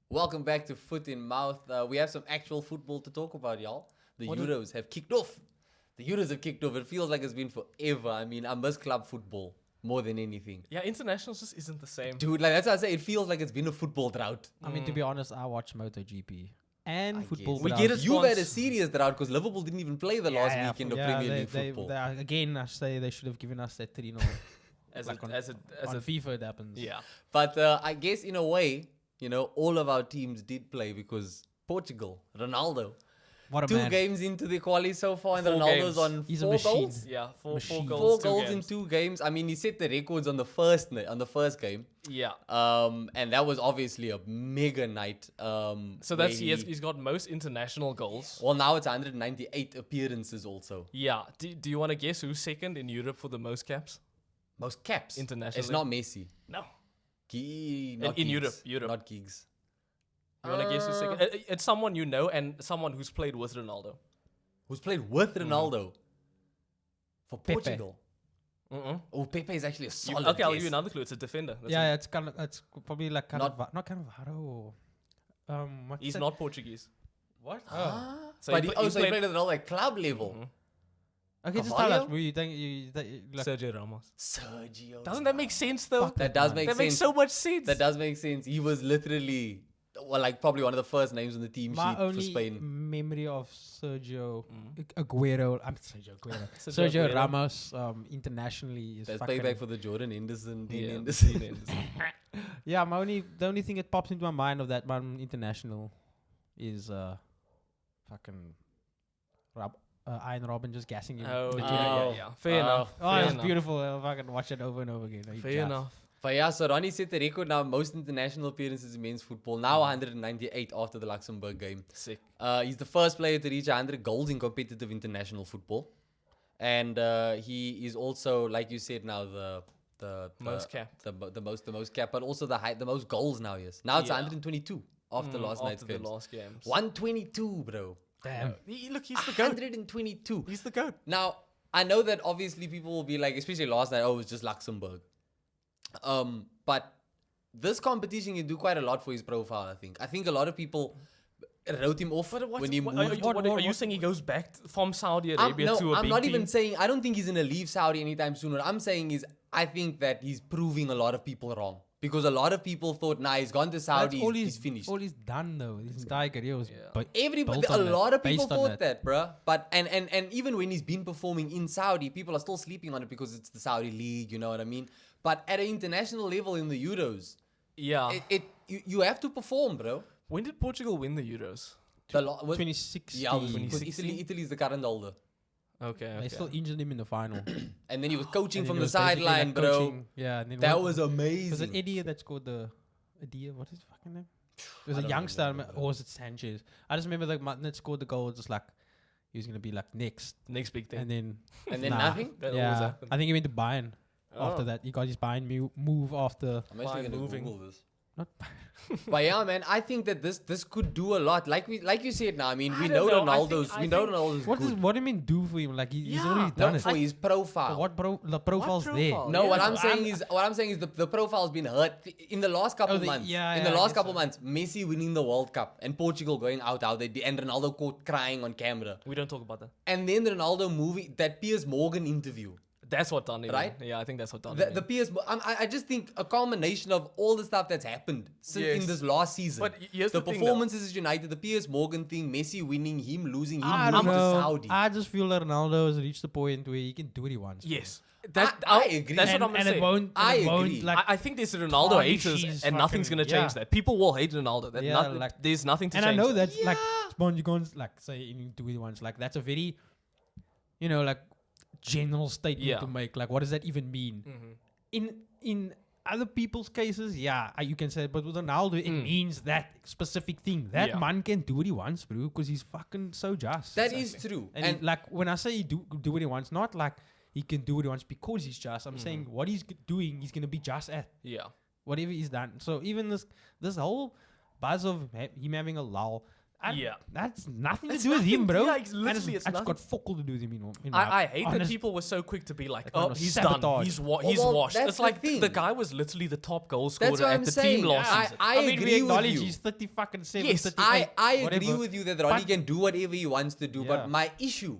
Welcome back to Foot in Mouth. We have some actual football to talk about, y'all. The Euros have kicked off. It feels like it's been forever. I mean, I miss club football more than anything. Yeah, internationals just isn't the same. Dude, like that's why I say it feels like it's been a football drought. I mean, to be honest, I watch MotoGP and football. We get it. You've had a serious drought because Liverpool didn't even play the last weekend of Premier League football. Again, I say they should have given us that 3-0. As like on FIFA, it happens. Yeah. But I guess in a way, all of our teams did play because Portugal, Ronaldo. What a 2 man. games into the quali so far, and 4 Ronaldo's games. on He's 4 a machine. goals. Yeah, four Machine. goals. 4 goals in 2 games. I mean, he set the records on the first game. Yeah. And that was obviously a mega night. So that's he's got most international goals. Well, now it's 198 appearances also. Yeah. Do you want to guess who's second in Europe for the most caps? Most caps. Internationally. It's not Messi. No. Not In Giggs. Europe. Not Giggs. You want to guess who's second? It's someone you know and someone who's played with Ronaldo. Who's played with Ronaldo for Pepe. Portugal? Oh, Pepe is actually a solid Okay, I'll give guess. you another clue. It's a defender. That's Yeah, it. it's probably like not Cannavaro or what's He's that? not Portuguese. What? So But he he played- played at like club level. Okay, just tell Carvalho? us. Who you think you like, Sergio Ramos. Sergio. Doesn't that make sense though? That does make That sense. makes so much sense. That does make sense. He was literally, probably one of the first names on the team my sheet for only Spain. memory of Sergio Aguero. I'm Sergio Aguero. Sergio Sergio Aguero. Ramos internationally is That's fucking. payback for the Jordan Henderson, Dean Yeah, Henderson. Dean Henderson. Yeah, the only thing that pops into my mind of that one international is fucking Iron Robin just gassing him. Oh, in the yeah, gym. yeah. Fair enough. Oh, Fair it's enough. beautiful. I'll fucking watch it over and over again. He Fair just- enough. But yeah, so Ronnie set the record now, most international appearances in men's football. Now 198 after the Luxembourg game. Sick. He's the first player to reach 100 goals in competitive international football. And he is also, like you said now, the Most capped. the most cap, but also the most goals now. Yes, now it's Yeah. 122 after last night's After the games. last games. 122, bro. Damn. Look, he's the goat. 122. He's the goat. Now, I know that obviously people will be like, especially last night, oh, it's just Luxembourg. But this competition can do quite a lot for his profile, I think. I think a lot of people wrote him off when he moved. Are you saying he goes back from Saudi Arabia to a I'm big not team? even saying, I don't think he's going to leave Saudi anytime soon. What I'm saying is, I think that he's proving a lot of people wrong. Because a lot of people thought, nah, he's gone to Saudi, That's all he's finished. All he's done though. His entire career was Everybody, built a on lot that, of people based on thought that, bruh. But and even when he's been performing in Saudi, people are still sleeping on it because it's the Saudi league. You know what I mean? But at an international level in the Euros, Yeah. you have to perform, bro. When did Portugal win the Euros? 2016. Yeah, because 2016? Italy's the current holder, Okay. They still injured him in the final. and then he was coaching And from he the was basically, sideline, like, bro. coaching. Yeah, and then That what- was Was it amazing. Eddie that scored the Eddie? What is his fucking name? It was a youngster, or was it Sanchez? I just remember like Martin that scored the goal. Just like he was gonna be like next, Next big thing. and then Nothing. That always yeah, happened. I think he went to Bayern. Oh. After that, he got his Bayern move after. I'm actually By gonna moving. Google this. Not But yeah, man, I think that this could do a lot. Like you said now. I mean, we I know don't know. I Ronaldo's. think- We I know think- Ronaldo's good. What do you mean do for him? Like he's Yeah, already done No, it. for his profile. The profile's there? profile? No, Yeah, what I'm but saying is the profile's been hurt in the last couple months. yeah, in the yeah, I last guess couple so. months, Messi winning the World Cup and Portugal going out they did, and Ronaldo caught crying on camera. We don't talk about that. And then Ronaldo moving that Piers Morgan interview. That's what done it. Right? Yeah, I think that's what done The it. Piers, I just think a culmination of all the stuff that's happened Yes. in this last season. But here's the the thing, performances at United, the Piers Morgan thing, Messi winning, him losing, him I moving don't to know. Saudi. I just feel that Ronaldo has reached the point where he can do what he wants. Yes. I agree. That's and, what I'm and gonna it say. won't. I it won't, agree. Like, I think there's Ronaldo tarnishes haters, and nothing's fucking- gonna change yeah. that. People will hate Ronaldo. That Yeah, there's nothing to and change. I know that. that's like Sponge like say you do what he wants. Like that's a very, like general statement Yeah. to make. Like what does that even mean? In other people's cases, yeah, you can say, but with Ronaldo, it means that specific thing. That Yeah. man can do what he wants, bro, because he's fucking so just. That is true. And like when I say he do what he wants, not like he can do what he wants because he's just. I'm saying what he's doing, he's gonna be just at Yeah. whatever he's done. So even this whole buzz of him having a lull, That's nothing to It's do with him, nothing- bro. yeah, it's literally- it's it's got fuck all to do with him. I hate that honest- people were so quick to be like, That man oh, was he's sabotage. done. He's well, washed. that's It's the like thing. the guy was literally the top goal scorer That's what at I'm the saying. team last season. I mean, we agree with acknowledge you. he's 30 fucking 7, Yes, 38, I agree whatever. with you that Ronnie But- can do whatever he wants to do, Yeah. but my issue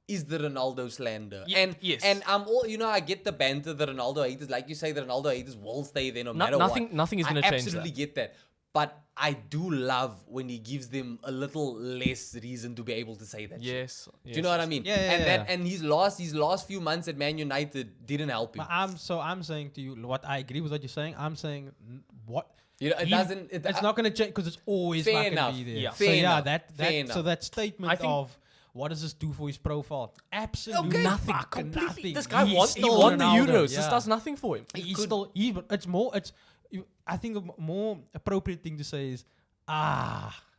is the Ronaldo slander. Yes. And I'm all, I get the banter, the Ronaldo haters. Like you say, the Ronaldo haters will stay there no matter nothing- what. nothing is gonna I change absolutely that. get that. But I do love when he gives them a little less reason to be able to say that shit. Yes. Do you know what I mean? Yeah, and yeah. and his last few months at Man United didn't help him. But I'm saying to you, what I agree with what you're saying. I'm saying what. You know, it he- doesn't. It's not going to change because it's always Fair not going enough. to be there. Yeah. So Fair yeah, enough. Fair enough. so that statement I think- of what does this do for his profile? Absolutely Okay. nothing. Completely. Nothing. This guy He's won still the Ronaldo, Euros. yeah. This does nothing for him. He's still. It's more. I think a more appropriate thing to say is,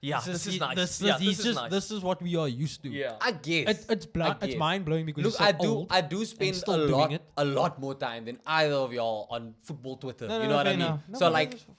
Yeah, this is nice. This, Yeah, he's this is just, nice. this is what we are used to. Yeah. I guess. It's guess. mind blowing because Look, he's so old. I do spend still doing it. a lot more time than either of y'all on football Twitter. No, you no, know what I fair mean? enough. No, So but like, that's-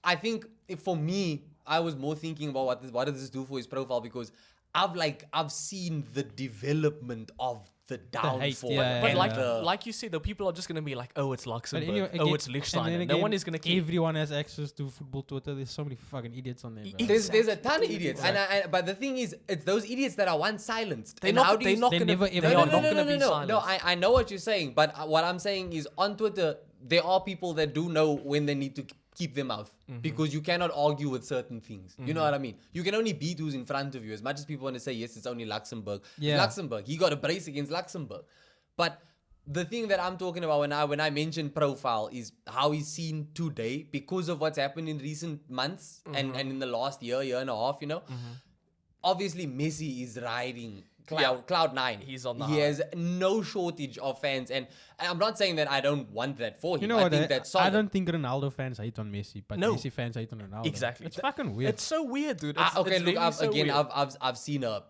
I think for me, I was more thinking about what does this do for his profile, because I've seen the development of the downfall. yeah, But and like, the- like you said, the people are just gonna be like, "Oh, it's But Luxembourg. anyway, oh, again- it's and Liechtenstein." then No again, one is gonna care. Everyone has access to football Twitter. There's so many fucking idiots on there. Bro. there's a ton of idiots, but the thing is, it's those idiots that are once silenced. They're And not. how do They're you not They gonna. never They ever are gonna not be- gonna be silenced. No, I know what you're saying, but what I'm saying is on Twitter, there are people that do know when they need to keep their mouth, because you cannot argue with certain things. You know what I mean? You can only beat who's in front of you. As much as people want to say, yes, it's only Luxembourg. Yeah. It's Luxembourg. He got a brace against Luxembourg. But the thing that I'm talking about when I mention profile is how he's seen today because of what's happened in recent months and in the last year and a half, Obviously, Messi is riding cloud 9. He's on the He high. has no shortage of fans, and I'm not saying that I don't want that for him. You know I what? think that's solid. I don't think Ronaldo fans hate on Messi, but No. Messi fans hate on Ronaldo. Exactly. It's fucking weird. It's so weird, dude. Okay, It's look, really so weird. I've seen a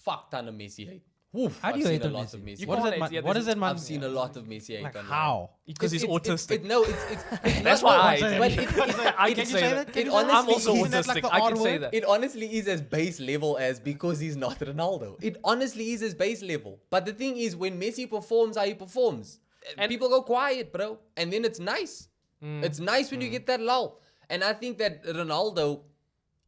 fuck ton of Messi hate. Oof, How do I've you seen hate a on lot Messi? of Messi. You What can't does that hate, man? yeah, What does that man? I've seen a lot of Messi hate. Like online. how? Because he's autistic. It's That's not- why no, I but hate it- him. it- I it- can it- say that. it I'm honestly also is- Isn't that like autistic. the I R can say word? that. It honestly is as base level as because he's not Ronaldo. It honestly is as base level. But the thing is, when Messi performs how he performs, And- people go quiet, bro. And then it's nice. It's nice when you get that lull. And I think that Ronaldo,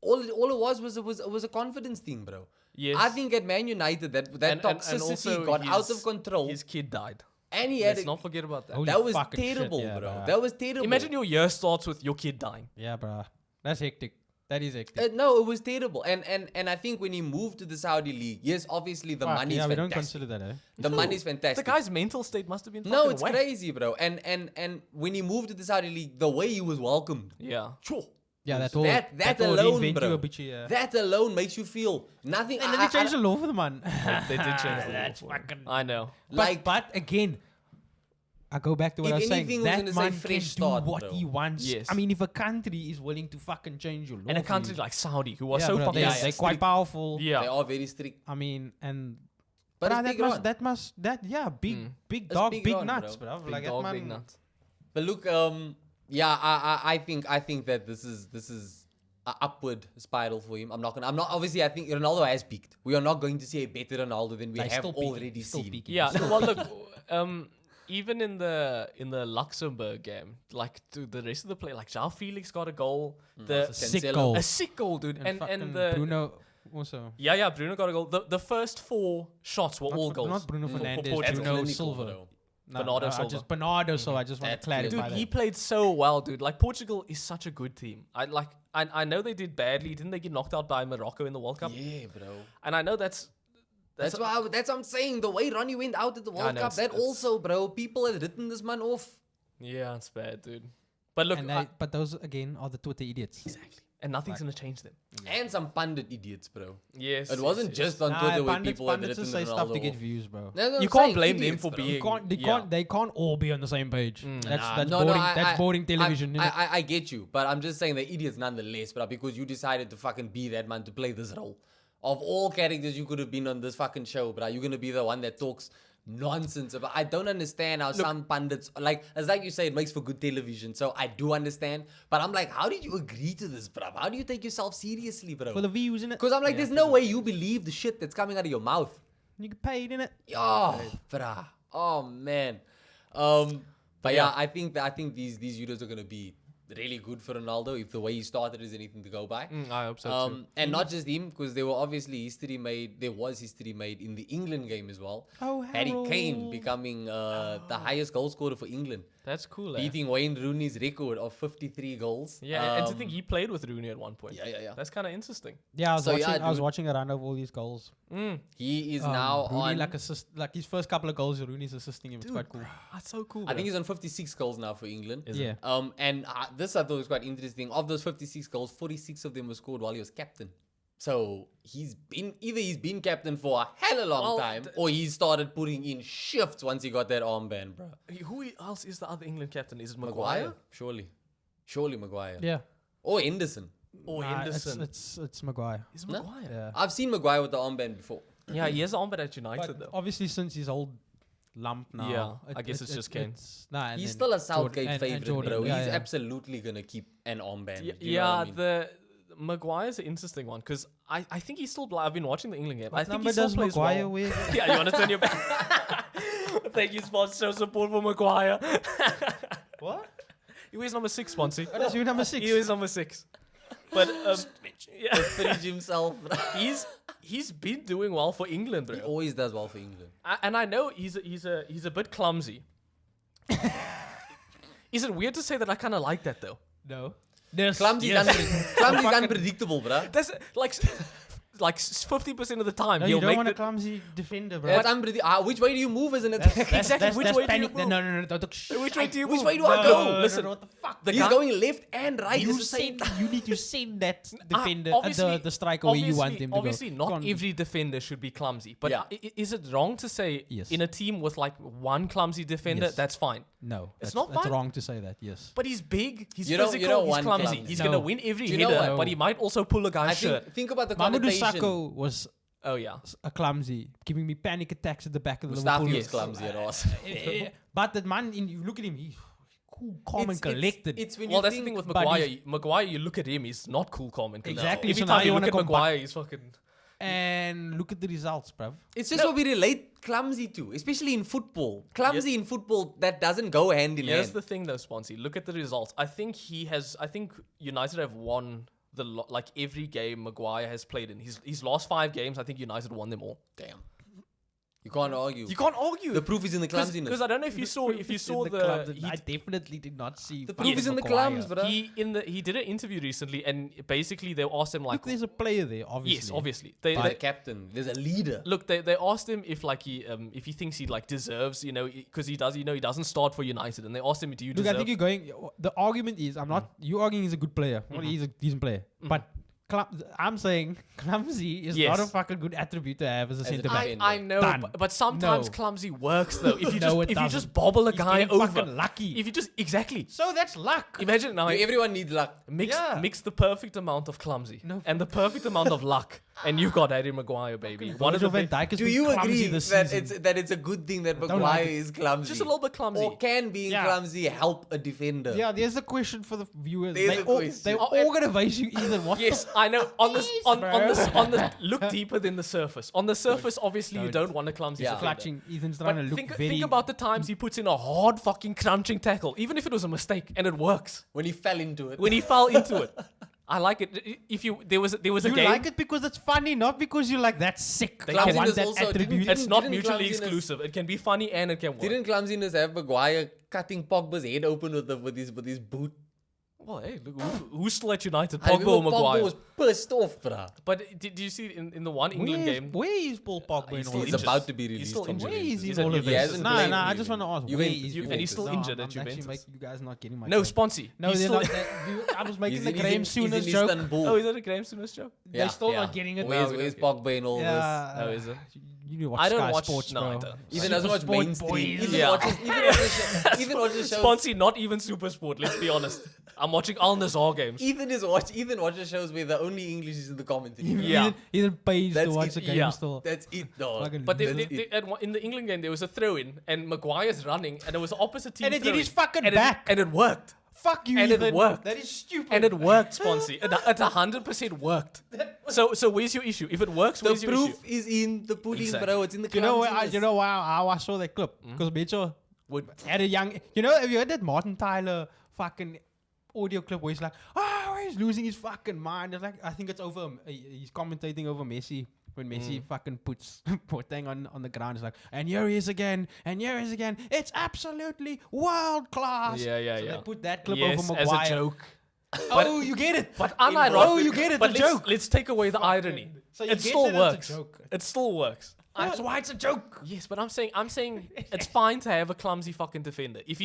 all it was a confidence thing, bro. Yes. I think at Man United that And toxicity also got out his- of control. His kid died. And he had Let's not forget about that. Holy that was fucking shit, terrible, yeah, bro. bruh. That was terrible. Imagine your year starts with your kid dying. Yeah, bro. That's hectic. That is hectic. No, it was terrible. And I think when he moved to the Saudi league, yes, obviously the Fuck, money's yeah, we don't fantastic. consider that, eh? The money's The fantastic. guy's mental state must have been No, fucking it's whack. crazy, bro. And when he moved to the Saudi league, the way he was welcomed. Yeah. Sure. Yeah, that That will alone, reinvent bro. you a bit, yeah. That alone makes you feel nothing. And then they changed the law for the man. They did change the That's law for him. fucking- I know. But again, I go back to what If I was saying. anything, we're That gonna say man fresh can start, do what bro. he wants. Yes. I mean, if a country is willing to fucking change your law, And a for country you- like Saudi, who was yeah, so bro, fucking they're strict. quite powerful. Yeah. They are very strict. I mean, and But bruh, it's big Ron. big It's dog, big big Ron, nuts, bro. bro. Big Like dog, that big man. nuts. But look, I think that this is an upward spiral for him. I'm not obviously I think Ronaldo has peaked. We are not going to see a better Ronaldo than we He's have still peaking. already He's still seen. peaking. Yeah. Well, look. Even in the Luxembourg game, like to the rest of the play, like João Felix got a goal. The Sick Cancelo. goal. a sick goal, dude. And fucking the Bruno also. yeah, Bruno got a goal. The first 4 shots were all goals. Not Bruno for Fernandes, Portugal. Bruno clinical, Silva. bro. No, Bernardo I Silva. just Bernardo Silva. I just want to That's clarify clear. Dude, that. he played so well, dude. Like Portugal is such a good team. I know they did badly. Didn't they get knocked out by Morocco in the World Cup? Yeah, bro. And I know that's That's what I'm saying. The way Ronnie went out at the World know, Cup, that it's- also, bro. People have written this man off. yeah, it's bad, dude. But look, But those again are the Twitter idiots. exactly, and nothing's gonna change them. And some pundit idiots, bro. Yes, It wasn't yes. just on Nah, Twitter where pundits, people had pundits written just say stuff to Ronaldo get off. views, bro. That's what You I'm can't saying, blame them idiots, for bro. being. They can't all be on the same page. That's No, boring. I- That's I- boring television. innit? I get you, but I'm just saying they're idiots nonetheless, bro, because you decided to fucking be that man to play this role. Of all characters you could have been on this fucking show, bro, you're gonna be the one that talks nonsense. But I don't understand how some pundits, like you say, it makes for good television. So I do understand. But I'm like, how did you agree to this, bruv? How do you take yourself seriously, bro? For the views, innit? Because I'm like, there's no way you believe the shit that's coming out of your mouth. You get paid, innit? Oh, bruh. Oh, man. But yeah, I think these Euros are gonna be really good for Ronaldo if the way he started is anything to go by. I hope so too. And not just him, because there was history made in the England game as well. Oh, Harry Harold. Kane becoming the highest goal scorer for England, That's cool. Eh? beating Wayne Rooney's record of 53 goals. Yeah, and to think he played with Rooney at one point. Yeah. That's kind of interesting. Yeah, I was dude. watching a run of all these goals. He is now Rooney on. like his first couple of goals, Rooney's assisting him. It's quite cool. That's so cool. I think he's on 56 goals now for England. Is Yeah. And this I thought was quite interesting. Of those 56 goals, 46 of them were scored while he was captain. So he's been captain for a hell of a long time, or he started putting in shifts once he got that armband, bro. Who else is the other England captain? Is it Maguire? Surely Maguire. Yeah. Or Henderson. Or Nah, Henderson? It's Maguire. Is it No? Maguire? Yeah. I've seen Maguire with the armband before. Yeah, he has an armband at United But though. obviously, since he's old lump now. Yeah, I guess it's just Kane. And He's then still a Southgate and favorite, Jordan. bro. Yeah, He's yeah. absolutely gonna keep an armband. Yeah, You know what I mean? the Maguire's an interesting one because I think he's still. I've been watching the England game. I What think number he still does plays Maguire well. wear? Yeah, you want to turn your back? Thank you, Sponsor. Show support for Maguire. What? He wears number 6, Sponsor. Oh, that's your number 6. He wears number 6. But yeah, Finish himself. he's been doing well for England, He bro. always does well for England. And I know he's a bit clumsy. Is it weird to say that I kind of like that though? No. Clumsy's unpredictable, bro. That's like 50% of the time No, he'll you don't make want a the, clumsy defender, bro. That's unpredictable. Which way do you move as an attacker? Exactly, which way do you panic. move? No. Which way do you Which move? way do I go? No, Listen, what the fuck? the He's guy- going left and right. You It's the same send, you need to send that defender, obviously- the striker where you want him to Obviously, go. not Can't- every defender should be clumsy. But Yeah. is it wrong to say Yes. in a team with like one clumsy defender, Yes. that's fine? No, It's that's, not that's fine. wrong to say that. Yes. But he's big, he's You know- physical, you know he's one clumsy. clumsy. He's No. going to win every Do you know header, what? but he might also pull a guy's shirt. Think about the Mamadou connotation. Sakho was Oh, yeah. a clumsy, giving me panic attacks at the back of the Mustafi Liverpool. is clumsy at all. But the man, you look at him, he's cool, calm and collected. It's when Well, you that's the think thing with but Maguire. he's- Maguire, you look at him, he's not cool, calm, and collected. Exactly, Every so now time you you wanna look at combat- Maguire, he's fucking... And look at the results, bruv. It's just what we relate clumsy to, especially in football. Clumsy in football, that doesn't go hand in Here's hand. the thing, though, Sponsy. Look at the results. I think United have won like every game Maguire has played in. His last 5 games, I think United won them all. Damn. You can't argue. You can't argue. The proof is in the clumsiness. Because I don't know if you saw I definitely did not see. The proof is in the Maguire. clums, bro. he did an interview recently, and basically they asked him like, Look, there's a player there, obviously. yes, obviously There's a captain. There's a leader. Look, they asked him if like if he thinks he like deserves, because he does, he doesn't start for United, and they asked him, do you Look, deserve? I think you're going. The argument is, I'm not. You arguing he's a good player. Well, he's a decent player, but. I'm saying clumsy is Yes. not a fucking good attribute to have as a a centre back. defender. I know, Done. but sometimes No. clumsy works though. If you No, it if you doesn't. just bobble a He's guy getting over, fucking lucky. if you just exactly So that's luck. imagine now. Everyone needs luck. Yeah. Mix the perfect amount of clumsy No. and the perfect amount of luck, and you've got Harry Maguire, baby. One of the Van best, Dijk has Do been you clumsy agree this that season. it's a good thing that don't Maguire like it. is clumsy? just a little bit clumsy. Or can being Yeah. clumsy help a defender? Yeah, there's a question for the viewers. There's They a all, question. they're Oh, all gonna base you either what. Yes, I know. On the Please, on the look deeper than the surface. On the surface, obviously you don't want a clumsy Yeah. defender. Clutching. Ethan's But trying to look think, very. think about the times he puts in a hard fucking crunching tackle, even if it was a mistake, and it works. When he fell into it. When he fell into it, I like it. If there was a you game. like it because it's funny, not because you're like that's sick. I Clumsiness want that also attribute. didn't- It's not Didn't mutually clumsiness- exclusive. It can be funny and it can work. Didn't clumsiness have Maguire cutting Pogba's head open with his boot? Well, hey, look, who's still at United? I Pogba remember or Maguire? Pogba was pissed off, bruh. But did you see in the one England game? Where is Paul Pogba in He's all still of He's this? injured. about to be He's released still from injured. Where is he He's in at all of He this? hasn't Nah, played I really. just want to ask. You Where went- is you- and he's still Juventus? injured No, at I'm actually Juventus. you guys not getting my No, joke. Sponsy. No, He's they're still, not. I was making He's the Graham in Souness joke. Istanbul. oh, is that a Graham Souness joke? They're still not getting it. Where's, No, we where's don't Pogba in all Yeah. Oh, is it? You need to watch I don't Sky watch. Sports, no, bro. I don't. this? Even doesn't watch Sport mainstream. boys. Even Yeah. watches shows. Sponsy, not even Super Sport. Let's be honest. I'm watching Al Nazar games. Ethan watches shows where the only English is in the commentary. Yeah. He didn't pay to That's watch it. the game Yeah. still. That's it, dog. Fucking But That's it. in the England game, there was a throw-in, and Maguire's running, and it was the opposite team. And it hit his throw-in, fucking and back. and it worked. Fuck you, And it Ethan. worked. That is stupid. And it worked, Sponsy. It 100% worked. So where's your issue? If it works, The where's your proof issue? is in the pudding, Exactly. bro. It's in the You know, clumsiness. how I saw that clip? Because Mitchell Would had a young. You know, have you heard that Martin Tyler fucking audio clip where he's like, he's losing his fucking mind. It's like, I think it's over. He's commentating over Messi. When Messi fucking puts Boateng on the ground, it's like, and here he is again, and here he is again. It's absolutely world class. Yeah, So yeah. they put that clip yes, over as Maguire. a joke. Oh, you get it. But In unironic. Oh, you get it. But The let's, joke. let's take away the irony. So you It get still that it's a works. joke. It still works. That's why it's a joke. Yes, but I'm saying it's fine to have a clumsy fucking defender. If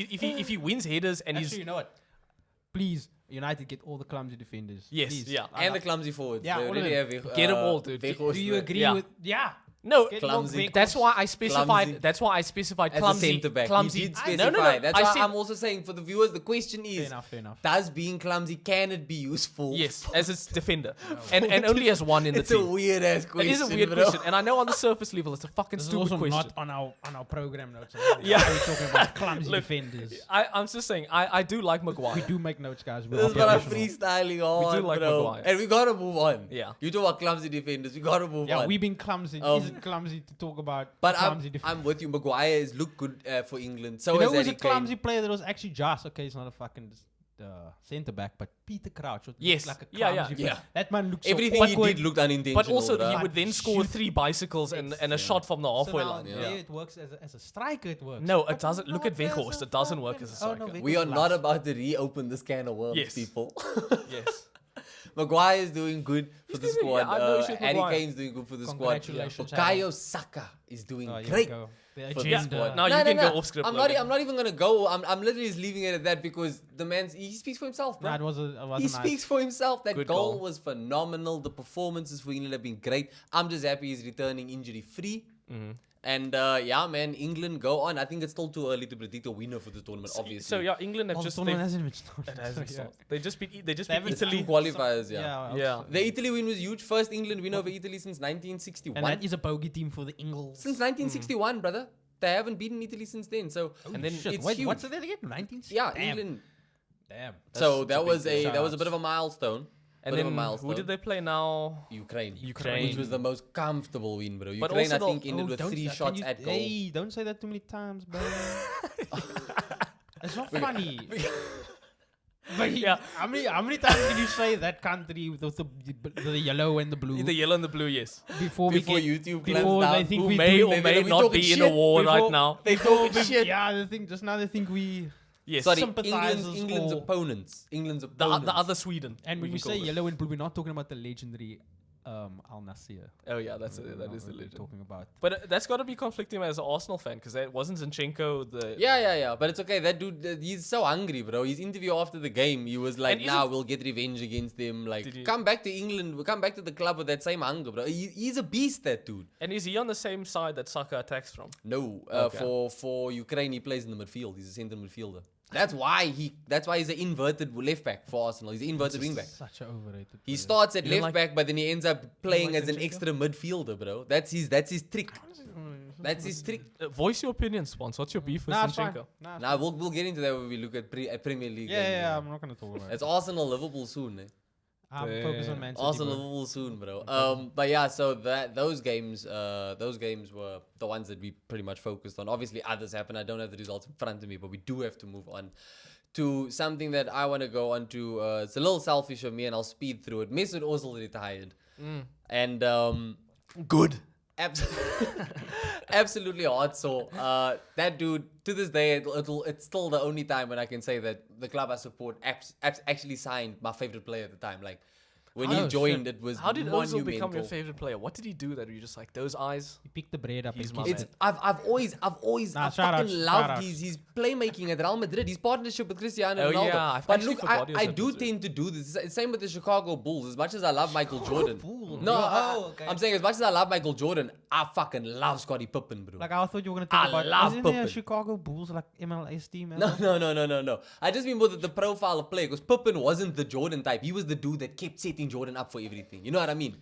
he wins headers and Actually, he's you know what? Please, United, get all the clumsy defenders. Yes, Please. yeah. And the clumsy forwards. Yeah, They all of already them. have, Get 'em all, dude. Weghorst Do you there. agree Yeah. with? Yeah. no. Get Clumsy. more That's why I specified. Clumsy. That's why I specified As a clumsy. centre back. Clumsy. You did No, specify. no, no. That's I why said, I'm also saying for the viewers, the question is, Fair enough. does being clumsy, can it be useful? yes, as its defender, and only as one in the It's a team. weird ass It question. is a weird bro. question, and I know on the surface level it's a fucking This is stupid also question. not on our program notes. Yeah. We're talking about clumsy Look, defenders. I'm just saying I do like Maguire. We do make notes, guys. We're This is what I'm professional. freestyling on, do like bro. Maguire. And we gotta move on. Yeah. You talk about clumsy defenders. We gotta move Yeah, on. we've been clumsy. Is it clumsy to talk about But clumsy defenders? I'm with you. Maguire has looked good for England. So You know is who was a Harry Kane. clumsy player that was actually just okay? It's not a fucking centre back, but Peter Crouch. was Yes. like a Yeah, yeah. clumsy player. Yeah. That man looks Everything so he awkward. did looked unintentional. But also bro. he would then score Shoot. 3 bicycles and a shot from the So halfway now line. there it works as a striker. It works. No, it But doesn't. Look at not as Weghorst. a It doesn't work fucking- as a Oh, no, striker. We are Weghorst not loves- about to reopen this can of worms, Yes. people. Yes. Maguire is doing good for the doing- squad. yeah, I have no issue with Harry Maguire. Kane's doing good for the squad. Congratulations, Bukayo Saka is doing Oh, here we great. go. The for the agenda. squad. Now you can go off script, I'm Logan. not even gonna go. I'm literally just leaving it at that because the man he speaks for himself, bro. Nah, it was a He speaks for himself. That Good goal goal. was phenomenal. The performances for England have been great. I'm just happy he's returning injury free. Mm-hmm. And yeah, man, England go on. I think it's still too early to predict a winner for the tournament. Obviously, So yeah, England have Well, just the tournament hasn't even started. it hasn't So, started. They just beat They haven't- it's two Italy. qualifiers. Yeah. Yeah. The Italy win was huge. First England win over Italy since 1961. And that is a bogey team for the Ingles. Since 1961, brother. They haven't beaten Italy since then. So And then Shit, it's wait, huge. what's it again? 19? yeah, Damn. England. Damn. So That's that was big a deal. bit of a milestone. And Bit of a then milestone. who did they play now? Ukraine. Ukraine. Which was the most comfortable win, bro. But Ukraine, I also think, the- ended Oh, with don't 3 can shots you- at goal. Hey, don't say that too many times, bro. It's not funny. But Yeah. how many times did you say that country with the yellow and the blue The yellow and the blue, yes. before Before we get YouTube before clans they down. think Who we may do- or they- may we not talking be in a shit war right before- now. They talking shit. Yeah, they think just now they think we Yes. Sorry, sympathizers England's or- opponents. England's The, opponents. the other Sweden. and when can we call say it. yellow and blue, we're not talking about the legendary Al Nassr. Oh yeah, that is the We're legend. talking about. But that's got to be conflicting as an Arsenal fan because that wasn't Zinchenko the. Yeah. But it's okay. That dude, he's so hungry, bro. His interview after the game, he was like, And nah, isn't- we'll get revenge against them. Did Like, he- come back to England. We'll come back to the club with that same hunger, bro. He's a beast, that dude. And is he on the same side that Saka attacks from? No, Okay. for Ukraine, he plays in the midfield. He's a centre midfielder. That's why he's an inverted left back for Arsenal. He's an inverted wing back. Such an overrated. He player. starts at You don't left like- back, but then he ends up playing like as an Zinchenko? extra midfielder, bro. That's his trick. That's his trick. Voice your opinion, Spons. What's your beef with Nah, it's fine. Zinchenko? Nah, it's Now we'll get into that when we look at Premier League. yeah, I'm not gonna talk about it. It's Arsenal Liverpool soon, eh? I'm focused on Man City. Arsenal bro. Liverpool soon, bro. But yeah, so those games were the ones that we pretty much focused on. Obviously, others happen. I don't have the results in front of me, but we do have to move on to something that I want to go on to. It's a little selfish of me, and I'll speed through it. Mesut Ozil retired, and Good. absolutely hard sore. That dude, to this day, it's still the only time when I can say that the club I support actually signed my favorite player at the time. Like, When Oh, he shit. joined, it was How did Ozil become your monumental. favorite player? What did he do that you're just like, those eyes? He picked the bread up. He's and my kissed man. It's it. I've always Nah, I've shout fucking outs, shout loved outs. his playmaking at Real Madrid, his partnership with Cristiano Oh, Ronaldo. yeah, I've But actually look, forgot he was I at do Madrid. tend to do this. It's same with the Chicago Bulls. As much as I love Michael Jordan, Bulls? no, Okay. I'm saying as much as I love Michael Jordan, I fucking love Scottie Pippen, bro. Like I thought you were gonna talk I about. love Isn't there a Pippen. Chicago Bulls like MLS team? No. I just mean more that the profile of play, because Pippen wasn't the Jordan type. He was the dude that kept setting Jordan up for everything. You know what I mean?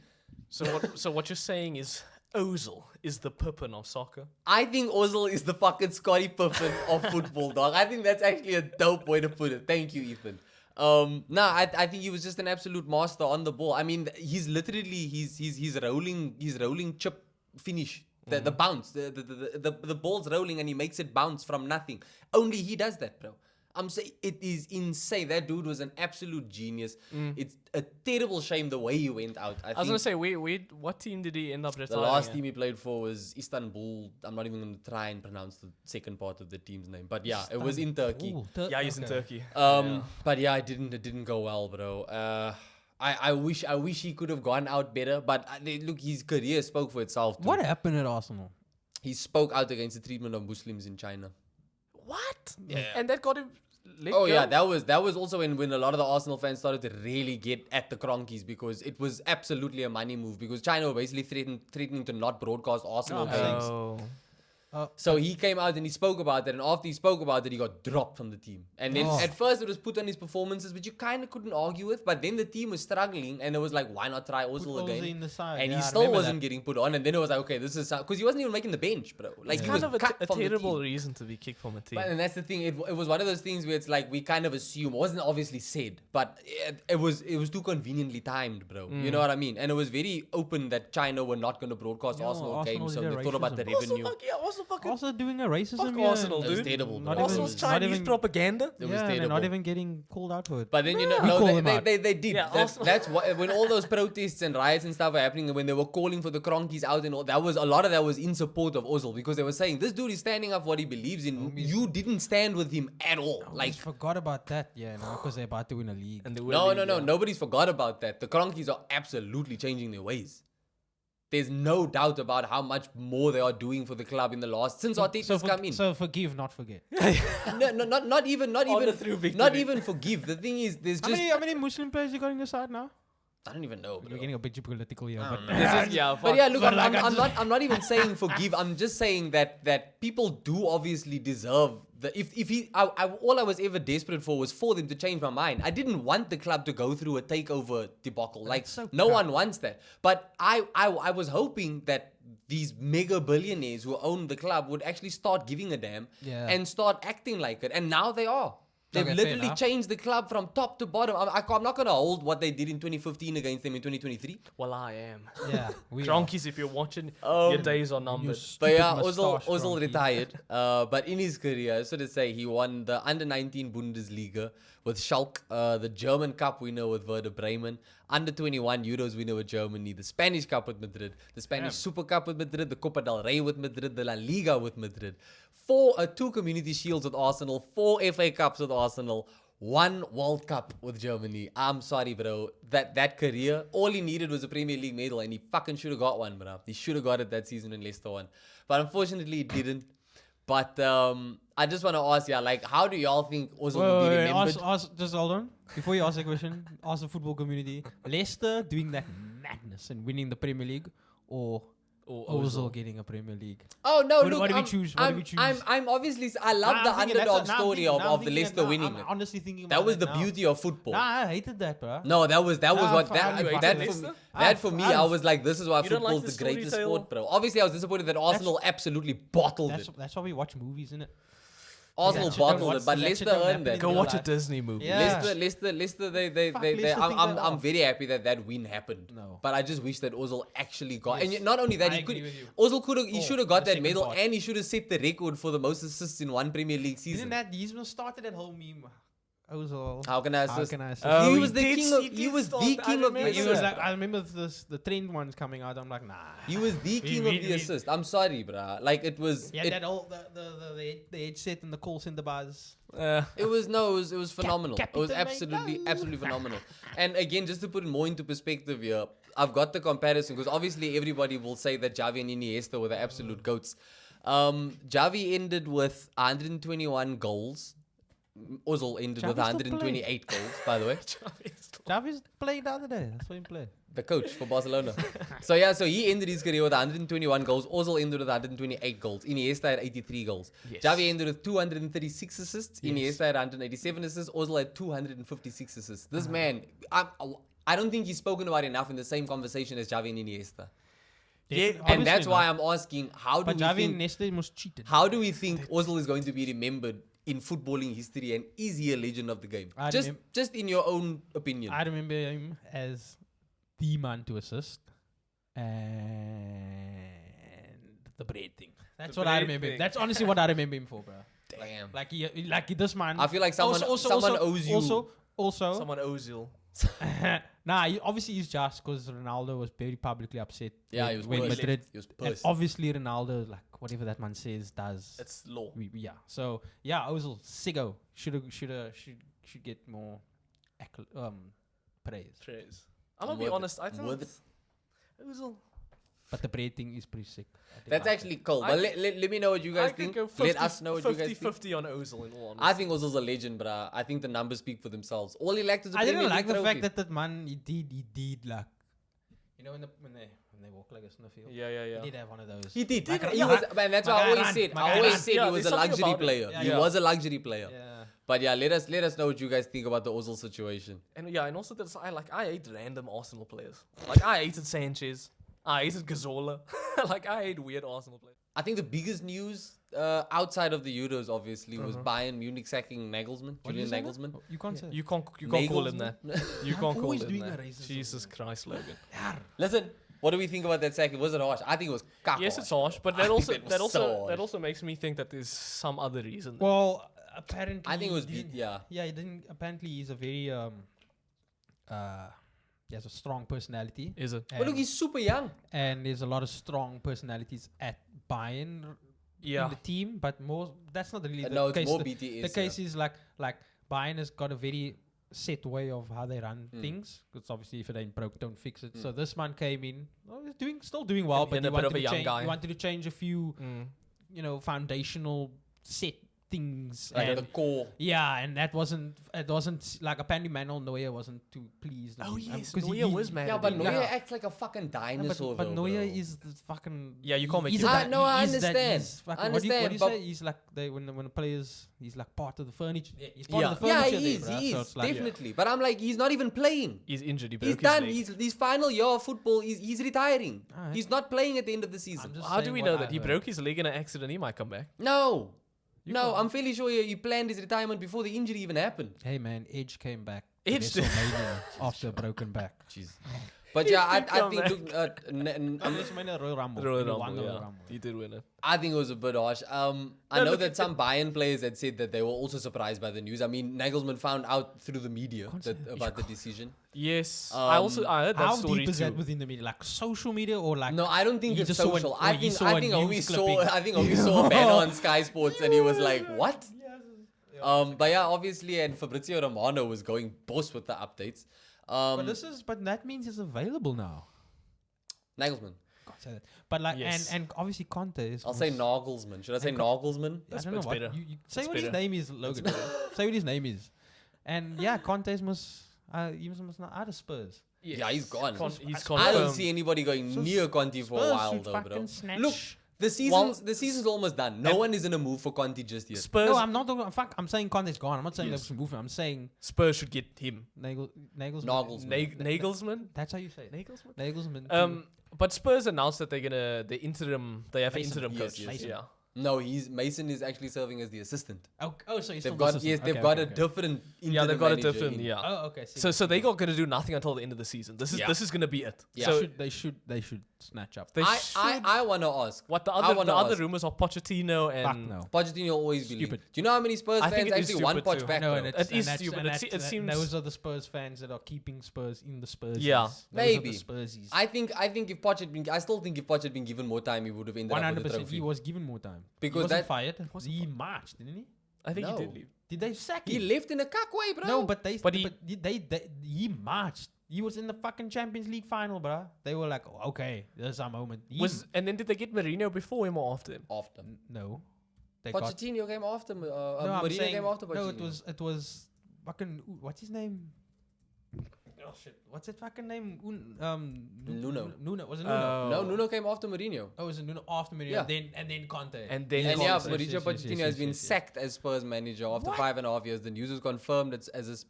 So what you're saying is Ozil is the Pippen of soccer. I think Özil is the fucking Scottie Pippen of football, dog. I think that's actually a dope way to put it. Thank you, Ethan. I think he was just an absolute master on the ball. I mean, he's literally he's rolling chip finish. The bounce, the ball's rolling and he makes it bounce from nothing. Only he does that, bro. I'm saying it is insane. That dude was an absolute genius. It's a terrible shame the way he went out. I I was think gonna say, what team did he end up the retiring? last at? team he played for was Istanbul. I'm not even going to try and pronounce the second part of the team's name, but yeah, it was in Turkey. Yeah, he's in Turkey. But yeah, it didn't go well, bro. I wish he could have gone out better, but look, his career spoke for itself. Too. What happened at Arsenal? He spoke out against the treatment of Muslims in China. What? Yeah. And that got him. Let Oh go? yeah, that was also when a lot of the Arsenal fans started to really get at the Cronkies, because it was absolutely a money move, because China were basically threatening to not broadcast Arsenal games. Oh. So he came out and he spoke about that, and after he spoke about it, he got dropped from the team. And then at first it was put on his performances, which you kind of couldn't argue with. But then the team was struggling, and it was like, why not try Özil again? in the side. And Yeah, he I still remember wasn't getting put on. And then it was like, okay, this is because he wasn't even making the bench, bro. Like It's he kind was of a cut from the terrible team. reason to be kicked from a team. But, and that's the thing. It was one of those things where it's like we kind of assume. It wasn't obviously said, but it was too conveniently timed, bro. You know what I mean? And it was very open that China were not going to broadcast Yeah, Arsenal Arsenal games, so did they their thought about the racism. Also, revenue. also fucking Also doing a racism. fuck here Arsenal, It was dude. terrible, bro. Not Arsenal's even- Chinese not even- propaganda. It was Yeah, and they're terrible. not even getting called out for it. But then you know, We no, call them out. they did. Yeah, That's, Arsenal- that's what when all those protests and riots and stuff were happening, and when they were calling for the Cronkies out and all, that was a lot of that was in support of Özil, because they were saying this dude is standing up for what he believes in. You didn't stand with him at all. I Like forgot about that. Yeah, now because they're about to win a league. And they no, were nobody's forgot about that. The Cronkies are absolutely changing their ways. There's no doubt about how much more they are doing for the club in the last since Arteta's come in. So forgive, not forget. No, not even through victory. not even forgive. The thing is, there's How just many Muslim players you got in your side now? I don't even know. We're Bro. getting a bit too political here, but This is, yeah, But yeah, look, But like, I'm not even saying forgive. I'm just saying that people do obviously deserve the all I was ever desperate for was for them to change my mind. I didn't want the club to go through a takeover debacle. Like so no crap. one wants that. But I was hoping that these mega billionaires who own the club would actually start giving a damn Yeah. and start acting like it. And now they are. They've Okay, fair literally enough. changed the club from top to bottom. I'm not going to hold what they did in 2015 against them in 2023. Well, I am. yeah, we are. Drunkies, if you're watching, your days are numbered. But Stupid yeah, moustache, Özil Frankie. retired. But in his career, so to say, he won the Under-19 Bundesliga with Schalke, the German Cup winner with Werder Bremen, Under-21 Euros winner with Germany, the Spanish Cup with Madrid, the Spanish Super Cup with Madrid, the Copa del Rey with Madrid, the La Liga with Madrid, 2 Community Shields with Arsenal, 4 FA Cups with Arsenal, 1 World Cup with Germany. I'm sorry, bro. That career, all he needed was a Premier League medal, and he fucking should have got one, bro. He should have got it that season when Leicester won. But unfortunately, he didn't. But I just want to ask, like, how do y'all think Özil will be remembered? Just hold on. Before you ask the question, ask the football community. Leicester doing that madness and winning the Premier League, or Özil getting a Premier League? Oh no! What- Look, what do we I'm, choose? What do I'm, we choose? I'm obviously. I love the underdog story of the Leicester winning I'm it. honestly thinking That about was the now. beauty of football. Nah, I hated that, bro. No, that was Nah, what fuck, that you that hated for me. Leicester? That for me, I was like, this is why You don't like football's the the greatest storytelling? sport, bro. Obviously, I was disappointed that Arsenal absolutely bottled it. That's why we watch movies, innit? Arsenal that shit don't bottled watch- it, but that shit Leicester don't earned happen that. in Go real watch a life. Disney movie. Yeah. Leicester, Fuck Leicester, think they're I'm off. very happy that win happened. No. But I just wish that Ozil actually got. Yes. And not only that, I he could. agree with you. Ozil could have. He Oh, should have got the that second medal, part. and he should have set the record for the most assists in one Premier League Didn't season. that he's started that whole meme? Ozil. How can I How assist? can I assist? Oh, He was the did- king he of. did He was start, the I king of the remember He was assist. like, I remember the trend ones coming out. I'm like, nah. He was the king of the assist. I'm sorry, bruh. Like it was. Yeah, it, that all the headset and the call center bars. It was it was phenomenal. It was Captain absolutely phenomenal. And again, just to put it more into perspective here, I've got the comparison because obviously everybody will say that Xavi and Iniesta were the absolute goats. Xavi ended with 121 goals. Ozil ended with Xavi still 128 goals, by the way. Javi's played the other day. That's what he played. The coach for Barcelona. So he ended his career with 121 goals. Ozil ended with 128 goals. Iniesta had 83 goals. Yes. Xavi ended with 236 assists. Yes. Iniesta had 187 assists. Ozil had 256 assists. This man, I don't think he's spoken about enough in the same conversation as Xavi and Iniesta. Yeah, And that's why I'm asking, how do But we Javi think, and Nesta must cheated. how do we think Ozil is going to be remembered in footballing history, and is he a legend of the game? I Just in your own opinion. I remember him as the man to assist and the bread thing. That's The what I bread remember. thing. That's honestly what I remember him for, bro. Damn. Like this man. I feel like someone owes you. Also, Someone Özil. nah. Obviously, he's just because Ronaldo was very publicly upset. Yeah, he was when pissed. Madrid. He was And pissed. obviously, Ronaldo, like whatever that man says, does. It's law. Yeah. So yeah, Ozil, Sigo should get more praise. Praise. I'm gonna Worth be it. honest. I think Worth it. Özil. But the bread thing is pretty sick. I did That's like actually cool. I But let me know what you guys I think. could go 50, Let us know what you guys think. 50 on Özil in all honesty. I think Ozil's a legend, but I think the numbers speak for themselves. All he lacked is a I Premier didn't like League the trophy. fact that man he did like, you know, when they walk like this in the field. Yeah. He did have one of those. He did. Like, He yeah, was, man, that's what I always Magaran, said. I Magaran. always said Yeah, he was a there's something luxury about it. player. Yeah, He yeah. was a luxury player. Yeah. But yeah, let us know what you guys think about the Ozil situation. And also there's I hate random Arsenal players. Like I hated Sanchez. I hated Gazzola. Like I hate weird Arsenal players. I think the biggest news outside of the Euros, obviously, was Bayern Munich sacking Nagelsmann, What did you Julian say now? Nagelsmann. You can't say. You can't call him that. Nagelsmann? You can't call always him doing that. a racist Jesus Christ, Logan. Listen, what do we think about that sacking? Was it harsh? I think it was cock Yes, harsh. it's harsh, but I that think also that was that so also harsh. that also makes me think that there's some other reason. Well, apparently. I think it was he didn't- yeah. Yeah, he didn't. Apparently, he's a very he has a strong personality. Is it? But look, he's super young. And there's a lot of strong personalities at Bayern Yeah. in the team, but more. That's not really the No, it's case. more The BTS. case is like Bayern has got a very set way of how they run things. Because obviously, if it ain't broke, don't fix it. So this man came in, he's still doing well, And but a he bit of wanted, a to young change, guy. he wanted to change a few, Mm. foundational set things. Like and the core. yeah, and it wasn't like apparently Manuel Neuer wasn't too pleased. with Oh him. yes, 'Cause Neuer was mad. Yeah, at but him. Neuer acts like a fucking dinosaur, but though, Neuer bro. is the fucking. Yeah, you can't make he's it a up. di- No, I he is that- understand. he's fucking- I what do you understand, say? but- He's like when the players. He's like part of the furniture. Yeah, he's Yeah. part of the Yeah, furniture. he there, bruh. is. So it's like, Definitely. But I'm like, he's not even playing. He's injured. He broke He's his done. leg. His final year of football. He's retiring. Alright. He's not playing at the end of the season. I'm just How do saying we what know I that he heard. broke his leg in an accident? He might come back. No. You No, can't- I'm fairly sure he planned his retirement before the injury even happened. Hey man, Edge came back. to Edge did. WrestleMania after a broken back. Jeez. But He yeah, I did come think look, WrestleMania Royal Rumble. Royal He won Rumble, the Royal yeah. Rumble. He did win it. I think it was a bit harsh. I No, know look, that some Bayern players had said that they were also surprised by the news. I mean, Nagelsmann found out through the media about the decision. Yes, Um, I heard that How story deep is too. that within the media? Like social media or like? No, I don't think He it's just saw an- social. or I he think saw I a think news clipping. Ovi saw a banner on Sky Sports and he was like, "What?" But yeah, obviously, and Fabrizio Romano was going boss with the updates. But that means it's available now. Nagelsmann. Can't say that. But like, Yes. and obviously Conte is. I'll say Nagelsmann. Should I say Nagelsmann? I don't know That's what. better. You say That's what his better. name is, Logan. Say what his name is. And yeah, Conte must. He must not out of Spurs. Yeah, he's gone. He's I don't confirmed. see anybody going So near Conte for a Spurs while should though, bro. fucking snatch- Look, the season's almost done. No one is in a move for Conte just yet. Spurs. No, I'm not talking. I'm saying Conte's gone. I'm not saying Yes. they should move him. I'm saying Spurs should get him. Nagelsmann. Nagelsmann. Nagelsmann. That's how you say it. Nagelsmann. Nagelsmann. But Spurs announced that they have an Mason. interim Yes, coach. yes. Yeah. No, Mason is actually serving as the assistant. So he's They've got they've got a different. Yeah, they've got a manager different. in. Yeah. Oh, okay. So they got going to do nothing until the end of the season. This is going to be it. Yeah. So They should snatch up. they I want to ask. what the I other wanna other ask. rumors are Pochettino and Fuck no. Pochettino always believed. Stupid. Do you know how many Spurs I think fans it is actually want stupid Poch too. back? No, though? and it's, It is and that's- stupid. and It that's- seems- those are the Spurs fans that are keeping Spurs in the Spurs. Yeah. Those Maybe. are the Spursies. I think if Poch had been, I still think if Poch had been given more time, he would have ended up with the 100%. trophy. He was given more time. Because he wasn't that- fired. Was He marched, didn't he? I think No. he did leave. Did they sack He him? left in a cuck way, bro. No, but But he- he marched. He was in the fucking Champions League final, bro. They were like, oh, okay, this is our moment. And then did they get Mourinho before him or after him? after No. They got Pochettino came after. no, I'm Mourinho saying, came after Pochettino. no, it was fucking what's his name? Oh shit! What's his fucking name? Nuno. Nuno was it Nuno? No, Nuno came after Mourinho. Oh, was it Nuno after Mourinho? Yeah. And then Conte. And then And Conte. yeah, Yes, Mauricio yes, Pochettino yes, has been yes, yes. sacked as Spurs manager after What? 5.5 years. The news was confirmed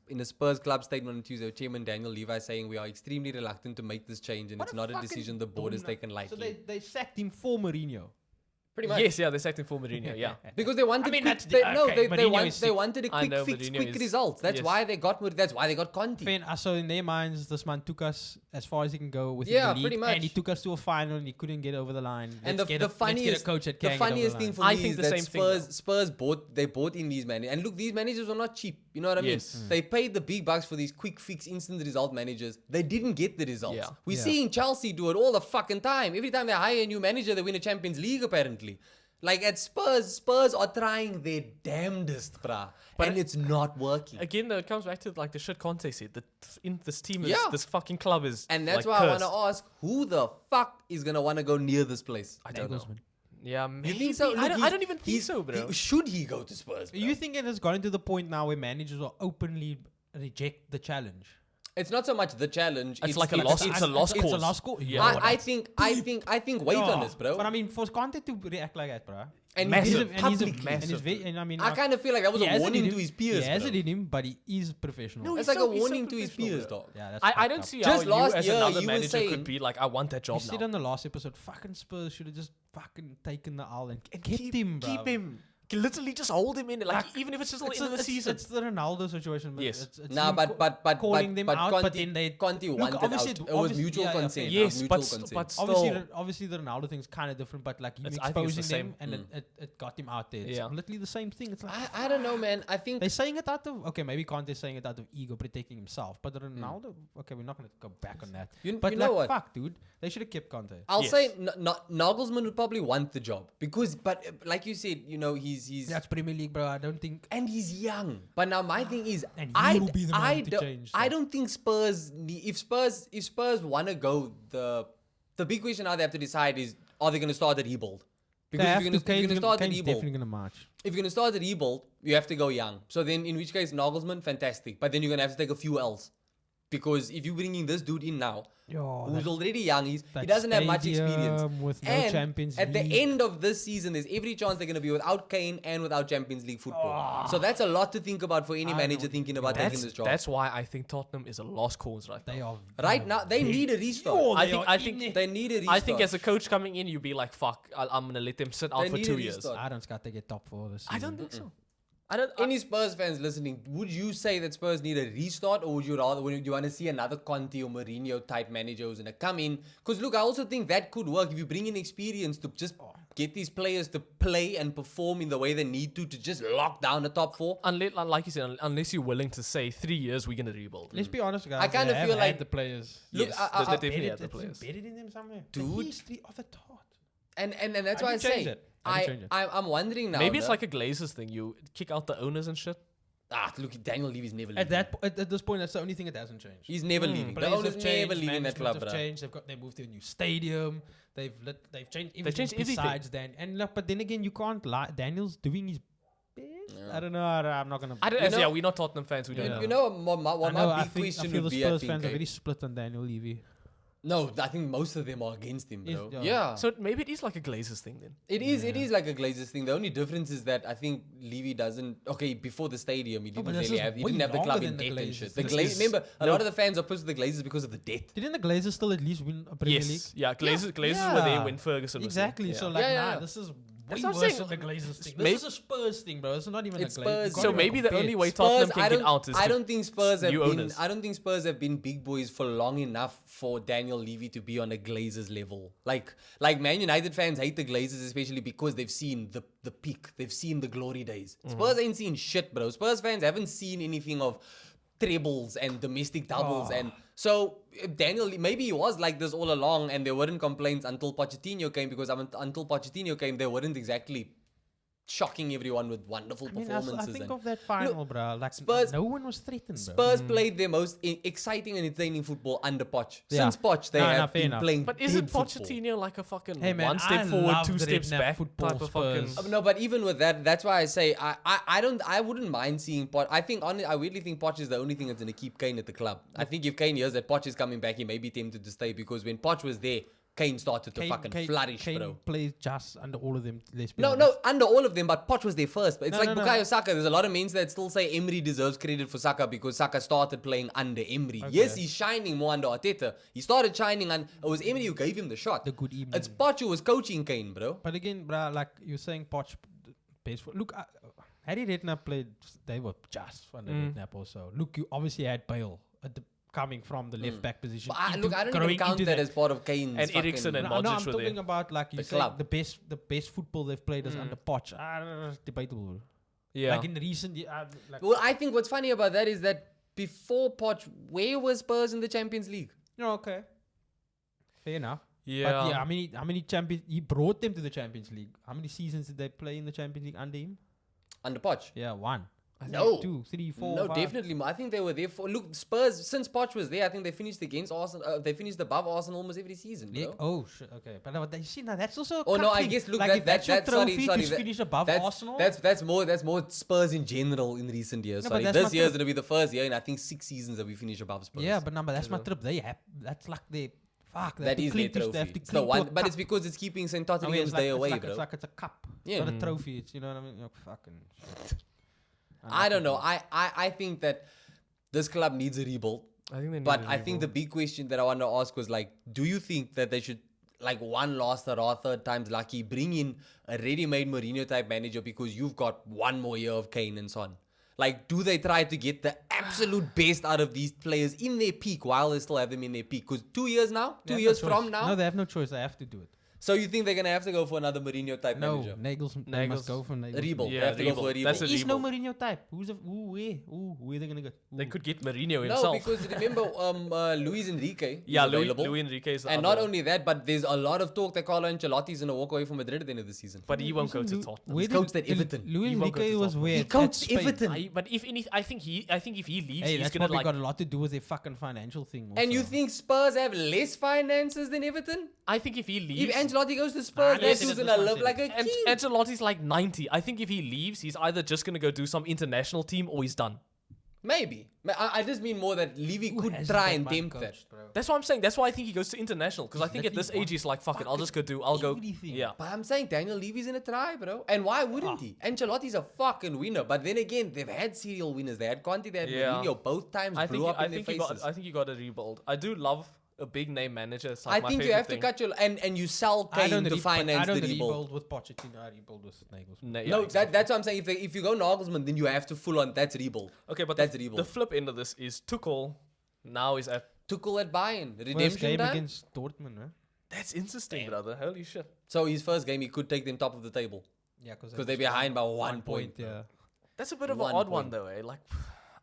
in a Spurs club statement on Tuesday. Chairman Daniel Levi saying we are extremely reluctant to make this change and What it's a not a fucking decision the board has donut. taken So lightly. they sacked him for Mourinho. Pretty much. Yes, yeah, they sacked him for Mourinho. Yeah. Because they wanted I mean, quick, that's they, the- no, okay, they, Mourinho is they sick. wanted a I quick know fix, Mourinho quick is- results. That's yes. why they got that's why they got Conte. Fair, so in their minds, this man took us as far as he can go within Yeah, the league, pretty much. and he took us to a final, and he couldn't get over the line. And Let's get the funniest, a coach that the can get over funniest the thing line. for I me think is the that same thing, though. Spurs bought in these managers. And look, these managers were not cheap. You know what I mean? Yes. They paid the big bucks for these quick fix, instant result managers. They didn't get the results. Yeah. We're Yeah. seeing Chelsea do it all the fucking time. Every time they hire a new manager, they win a Champions League apparently. Like at Spurs are trying their damnedest, bruh. But And it's not working. Again, though, it comes back to like the shit Conte said. That in this team is Yeah. this fucking club is And that's like why cursed. I want to ask, who the fuck is going to want to go near this place? I don't know. Nagelsmann. Yeah, maybe. You think so? Look, I don't even think he's- so, bro. Should he go to Spurs? Bro? You think it has gotten to the point now where managers will openly reject the challenge? It's not so much the challenge. It's like a loss- it's a lost It's a cause. lost cause. Yeah. Yeah, I think wait on this, bro. But I mean, for Conte to react like that, bro. And Massive. he's a And he's public and massive. he's very, and I mean, I kind of feel like that was he a has it warning in to him. his peers. He has bro. it in him, but he is professional. No, That's he's like so- a he's so warning to his professional, peers, bro. dog. Yeah, that's I fucked don't up. see Just how you last as year, another you were manager saying- could be like, I want that You job said now. on the last episode, fucking Spurs should have just fucking taken the L and kept him, bro. Keep him. Literally just hold him in. Like even if it's just till the It's, end of the season. it's the Ronaldo situation. But Yes. it's Nah, him but calling them out, Conte, but then they Conte Look, wanted out. obviously- It was obviously- mutual yeah, yeah, consent. fair it was yes, mutual but consent. but obviously, still. obviously the Ronaldo thing's kind of different, but like him I think it's the exposing them, same. and it got him out there. It's Yeah. literally the same thing. It's like I don't know, man. I think they're saying it out of maybe Conte's saying it out of ego, protecting himself. But Ronaldo, okay, we're not gonna go back on that. You but know like, what? fuck, dude, they should have kept Conte. I'll Yes. say Nagelsmann would probably want the job but like you said, you know, he's That's Premier League, bro. I don't think. and he's young. But now my thing is, And I he'll be the man to change I stuff. don't think Spurs. If Spurs want to go, the big question now they have to decide is, are they going to start a rebuild? Because if you're going to start the Kane's rebuild, definitely gonna march. if you're going to start the rebuild, you have to go young. So then, in which case, Nagelsmann, fantastic. But then you're going to have to take a few L's. Because if you're bringing this dude in now, who's already young, he doesn't have much experience. With no And Champions at the League. end of this season, there's every chance they're going to be without Kane and without Champions League football. So that's a lot to think about for any manager thinking about taking this job. That's why I think Tottenham is a lost cause right now. They are Right now, they need a restart. Yo, I they think are I in think it. They need a restart. I think as a coach coming in, you'd be like, fuck, I'm gonna let them sit out They for need 2 a years. restart. I don't got to get top 4 this season. I don't think so. I don't. Any Spurs fans listening, would you say that Spurs need a restart, or would you want to see another Conte or Mourinho type manager who's going to come in? Because look, I also think that could work if you bring in experience to just get these players to play and perform in the way they need to just lock down the top 4. Unless, like you said, unless you're willing to say 3 years, we're gonna rebuild. Let's be honest, guys. I kinda they have feel had like- the players. Look, Yes, I- they I- definitely have the It's players. embedded in them somewhere. Dude. The history of it taught. And that's I why I can change say, it. I can change it. I'm wondering now. Maybe it's though. like a Glazers thing. You kick out the owners and shit. look, Daniel Levy's never leaving. At this point, that's the only thing that hasn't changed. He's never leaving. The Players owner's have never changed, leaving that management club, have bro. changed. They moved to a new stadium. They've changed everything changed everything. besides Dan. And look, but then again, you can't lie. Daniel's doing his best. I don't know. I'm not gonna. I don't. You know- Yeah, we're not Tottenham fans. We don't Yeah. know. You know what I my know, I big think- question I feel would the be, I Spurs think, fans are eh? very split on Daniel Levy. No, I think most of them are against him, bro. Yeah. Yeah. So maybe it is like a Glazers thing then. It is like a Glazers thing. The only difference is that I think Levy doesn't. Okay, before the stadium, he but didn't this really is have. He way didn't have the club longer in than the debt and Glazers. shit. The This Glazers. is- Remember, a lot of the fans are pissed with the Glazers because of the debt. Didn't the Glazers still at least win a Premier League? Yes. Yeah. Glazers were Yeah. there when Ferguson was there. Exactly. Yeah. So like, Yeah. this is way That's what I'm worse saying. than the Glazers thing. May- This is a Spurs thing, bro. It's not even It's a Spurs. Glazers. So maybe the only way Spurs, Tottenham can get out is I to don't think Spurs have new been. owners. I don't think Spurs have been big boys for long enough for Daniel Levy to be on a Glazers level. Like Man United fans hate the Glazers especially because they've seen the peak. They've seen the glory days. Spurs ain't seen shit, bro. Spurs fans haven't seen anything of trebles and domestic doubles, and so Daniel, maybe he was like this all along, and there weren't complaints until Pochettino came, because until Pochettino came, they weren't exactly shocking everyone with wonderful I performances. think and of that final, bro. Like Spurs- no one was threatened, bro. Spurs played their most exciting and entertaining football under Poch. Yeah. Since Poch, they No, have fair been enough. playing. But isn't good football. Pochettino like a fucking Hey, man, one step I forward, love two the steps redneck back football type of fucking? Spurs. No, but even with that, that's why I say I wouldn't mind seeing Poch. I really think Poch is the only thing that's going to keep Kane at the club. I think if Kane hears that Poch is coming back, he may be tempted to stay, because when Poch was there, Kane started to fucking flourish, Kane bro. plays just under all of them. Let's be No, honest. under all of them, but Poch was there first. But it's No, like no, no. Bukayo Saka. There's a lot of men that still say Emery deserves credit for Saka because Saka started playing under Emery. Yes, he's shining more under Arteta. He started shining, and it was Emery who gave him the shot. The good evening. It's Poch who was coaching Kane, bro. But again, bro, like you're saying, Poch best for. Look, Harry Redknapp played. They were just under Redknapp also. Look, you obviously had Bale at the, coming from the left back position. But I into don't growing even count into that as part of Kane's And fucking- Eriksen and No, I'm Modric were talking there. about like you The say club. the best football they've played is under Poch. Debatable. Yeah. Like in recent years, like Well, I think what's funny about that is that before Poch, where was Spurs in the Champions League? no, okay, fair enough. Yeah. But yeah, how many champions? He brought them to the Champions League. How many seasons did they play in the Champions League under him? Under Poch? Yeah, one. I think No. 2, 3, 4. No, 5. definitely more. I think they were there for. Look, Spurs, since Poch was there, I think they finished against Arsenal. They finished above Arsenal almost every season. Yeah, Bro. oh shit. Okay, but you see now that's also. A Oh cup no, I thing. guess look like if that's your sorry, trophy sorry. to finish above Arsenal. That's more Spurs in general in recent years. No, but Sorry, that's this my year is trip. gonna be the first year in I think 6 seasons that we finish above Spurs. Yeah, but no, but that's my trip. They have. That's like they. Fuck. that is their trophy. It's the one, but it's because it's keeping St. Tottenham's Day away, bro. It's a cup. Yeah. It's not a trophy. It's, you know what I mean? You're fucking. I don't know. I think that this club needs a rebuild. I think they need But a I think the big question that I want to ask was like, do you think that they should, like, one last or third times lucky, bring in a ready-made Mourinho type manager because you've got one more year of Kane and Son? Like, do they try to get the absolute best out of these players in their peak while they still have them in their peak? Because 2 years now, They 2 have years no from choice. now. No, they have no choice. They have to do it. So you think they're gonna have to go for another Mourinho type No, manager? Nagelsmann must go for Nagelsmann. Rebuild. Yeah, they have to go rebuild. for a rebuild. That's a There is no rebuild. Mourinho type. Where are they gonna go? They could get Mourinho No, himself. because remember, Luis Enrique yeah, is available. Luis Enrique is the And other not one. only that, but there's a lot of talk that Carlo Ancelotti is going to walk away from Madrid at the end of the season. But he won't go to Lu- Tottenham. where He's did coached at Everton. Luis He won't go Enrique to was Tottenham. where? He At coached Spain. Everton. But if he leaves, Hey, he's that's gonna probably like. got a lot to do with their fucking financial thing. And you also. think Spurs have less finances than Everton? I think if he leaves, If Ancelotti goes to Spurs, Nah, that let's dude's say going to this live one like a and king. Ancelotti's like 90. I think if he leaves, he's either just gonna go do some international team or he's done. Maybe. I just mean more that Levy Who could has try that and man tempt that. coached, bro? That's what I'm saying. That's why I think he goes to international because I He's think at this literally age he's like, fuck it, I'll fucking just go do. I'll go. everything. Yeah. But I'm saying Daniel Levy's gonna try, bro. And why wouldn't he? Ancelotti's a fucking winner. But then again, they've had serial winners. They had Conte, they had Yeah. Mourinho. Both times blew up in their faces. I think you got to rebuild. I do love a big name manager. It's I like my think you favorite have to thing. cut your and you sell I Kane don't to re- finance I don't the rebuild. rebuild with Pochettino. I rebuild with Nagelsmann. Yeah, No, exactly. that's what I'm saying. If you go Nagelsmann, then you have to full on. That's rebuild. Okay, but that's the rebuild. flip end of this is Tuchel now is at. Tuchel at Bayern, First redemption game time. against Dortmund, man. That's interesting, brother. Holy shit. So his first game, he could take them top of the table Yeah, because they're behind by 1 point. Yeah. That's a bit of an 1 odd one point. though, eh? Like,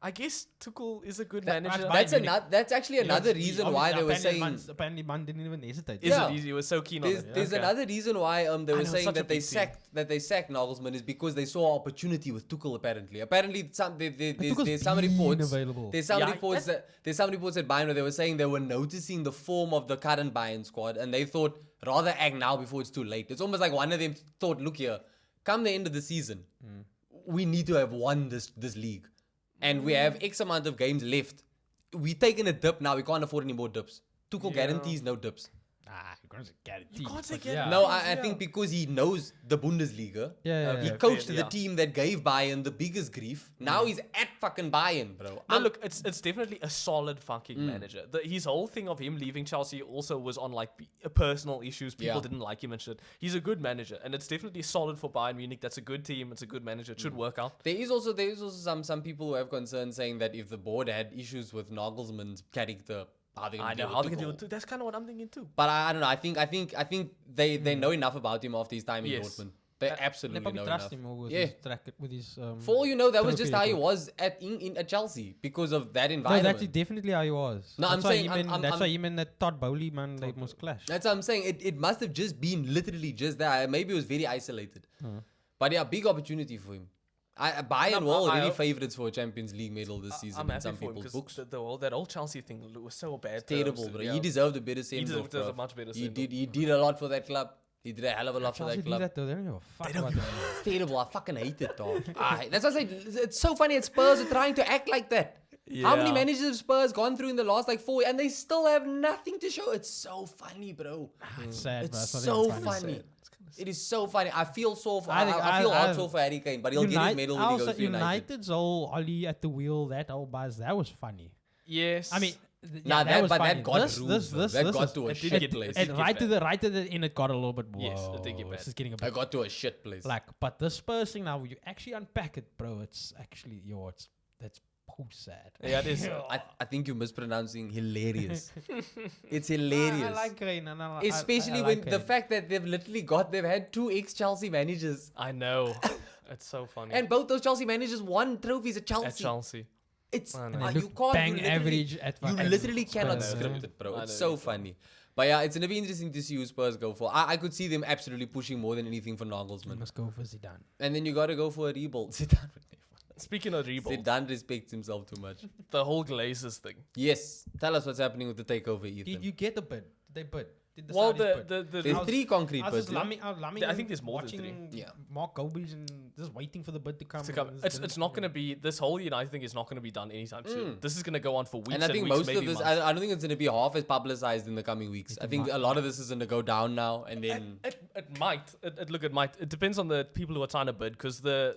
I guess Tuchel is a good That- manager. Bayern That's Munich. another. That's actually another reason why they were saying. Apparently, Man didn't even hesitate. Is Yeah. it easy? He was so keen on There's, it. there's Okay. another reason why they were know, saying such a that they big team. sacked Nagelsmann is because they saw opportunity with Tuchel. Apparently Tuchel's there's some been reports. available. There's some Yeah, reports at Bayern where they were saying they were noticing the form of the current Bayern squad and they thought rather act now before it's too late. It's almost like one of them thought, look here, come the end of the season, we need to have won this league, and we have X amount of games left. We're taking a dip now. We can't afford any more dips. Tuchel guarantees no dips. You can't say guarantee. You can't say but guarantee. yeah. No, I think because he knows the Bundesliga. Yeah. He Okay. coached Yeah. the team that gave Bayern the biggest grief. Now he's at fucking Bayern, bro. No, look, it's definitely a solid fucking manager. His whole thing of him leaving Chelsea also was on like personal issues. People Yeah. didn't like him and shit. He's a good manager, and it's definitely solid for Bayern Munich. That's a good team. It's a good manager. It should work out. There is also some people who have concerns saying that if the board had issues with Nagelsmann's character, how they I know how they can do it too. That's kind of what I'm thinking too. But I don't know. I think they know enough about him after his time in Yes. Dortmund. They They absolutely probably know trust enough. him with Yeah. his track, with his. For all you know, that was just how he record. was at Chelsea because of that No, environment. that's definitely how he was. No, that's I'm why saying- him and, that's I'm- why him and that Todd Bowley man they must clash. That's what I'm saying. It must have just been literally just that. Maybe it was very isolated. But yeah, big opportunity for him. Bayern No, were I- already favorites for a Champions League medal this season I'm in happy some for him people's because books. that old Chelsea thing was so bad. Terrible, bro. He deserved a better send off, deserved a much better He send-off. did. He did a lot for that club. He did a hell of a lot for Chelsea that do club. that though. They don't give a fuck about that. It's terrible. I fucking hate it, dog. That's what I say. It's so funny that Spurs are trying to act like that. How many Yeah. managers have Spurs gone through in the last like 4 years and they still have nothing to show? It's so funny, bro. It's sad, It's bro. so funny. It is so funny. I feel sore for. I think I feel hard I- sore for Harry Kane, but he'll get his medal when he goes to United. United's whole Ollie at the wheel, that whole buzz, that was funny. Yes. I mean, Nah, that was but funny. that got This- rude, this- bro. this- That this got is- to a it did shit get- place. it And did right get to the end, it got a little bit. Whoa, Yes, it did get bad. This is getting a I bit got to a shit place. like. But the Spurs thing now, you actually unpack it, bro. It's actually that's so sad. Yeah, it is. I think you're mispronouncing hilarious. It's hilarious. I like Kane, and I Especially I when like the Kane. fact that they've had 2 ex-Chelsea managers. I know. It's so funny. And both those Chelsea managers won trophies at Chelsea. at Chelsea. It's I know. And Ah, they you look can't bang you literally- average at You fucking literally cannot Spurs, script yeah. it, bro. I It's know, so it's funny. But yeah, it's gonna be interesting to see who Spurs go for. I could see them absolutely pushing more than anything for You Nagelsmann. must go for Zidane. And then you gotta go for a rebuild. Zidane would never. Speaking of rebuild, Zidane respects himself too much. the whole Glazers thing. Yes. Tell us what's happening with the takeover, Ethan. Did you get the bid? Did they bid? Did the Well, Saudis bid? There's I was- 3 concrete I was bids. just yeah? lumming I think there's more than watching 3. Yeah. Mark Gobies and just waiting for the bid to come. To come. and It's not going to be, this whole United thing is not going to be done anytime soon. This is going to go on for weeks And I think weeks, most maybe of this, months. I don't think it's going to be half as publicized in the coming weeks. I think a lot of this is going to go down now, and then It might. It might. It depends on the people who are trying to bid, because the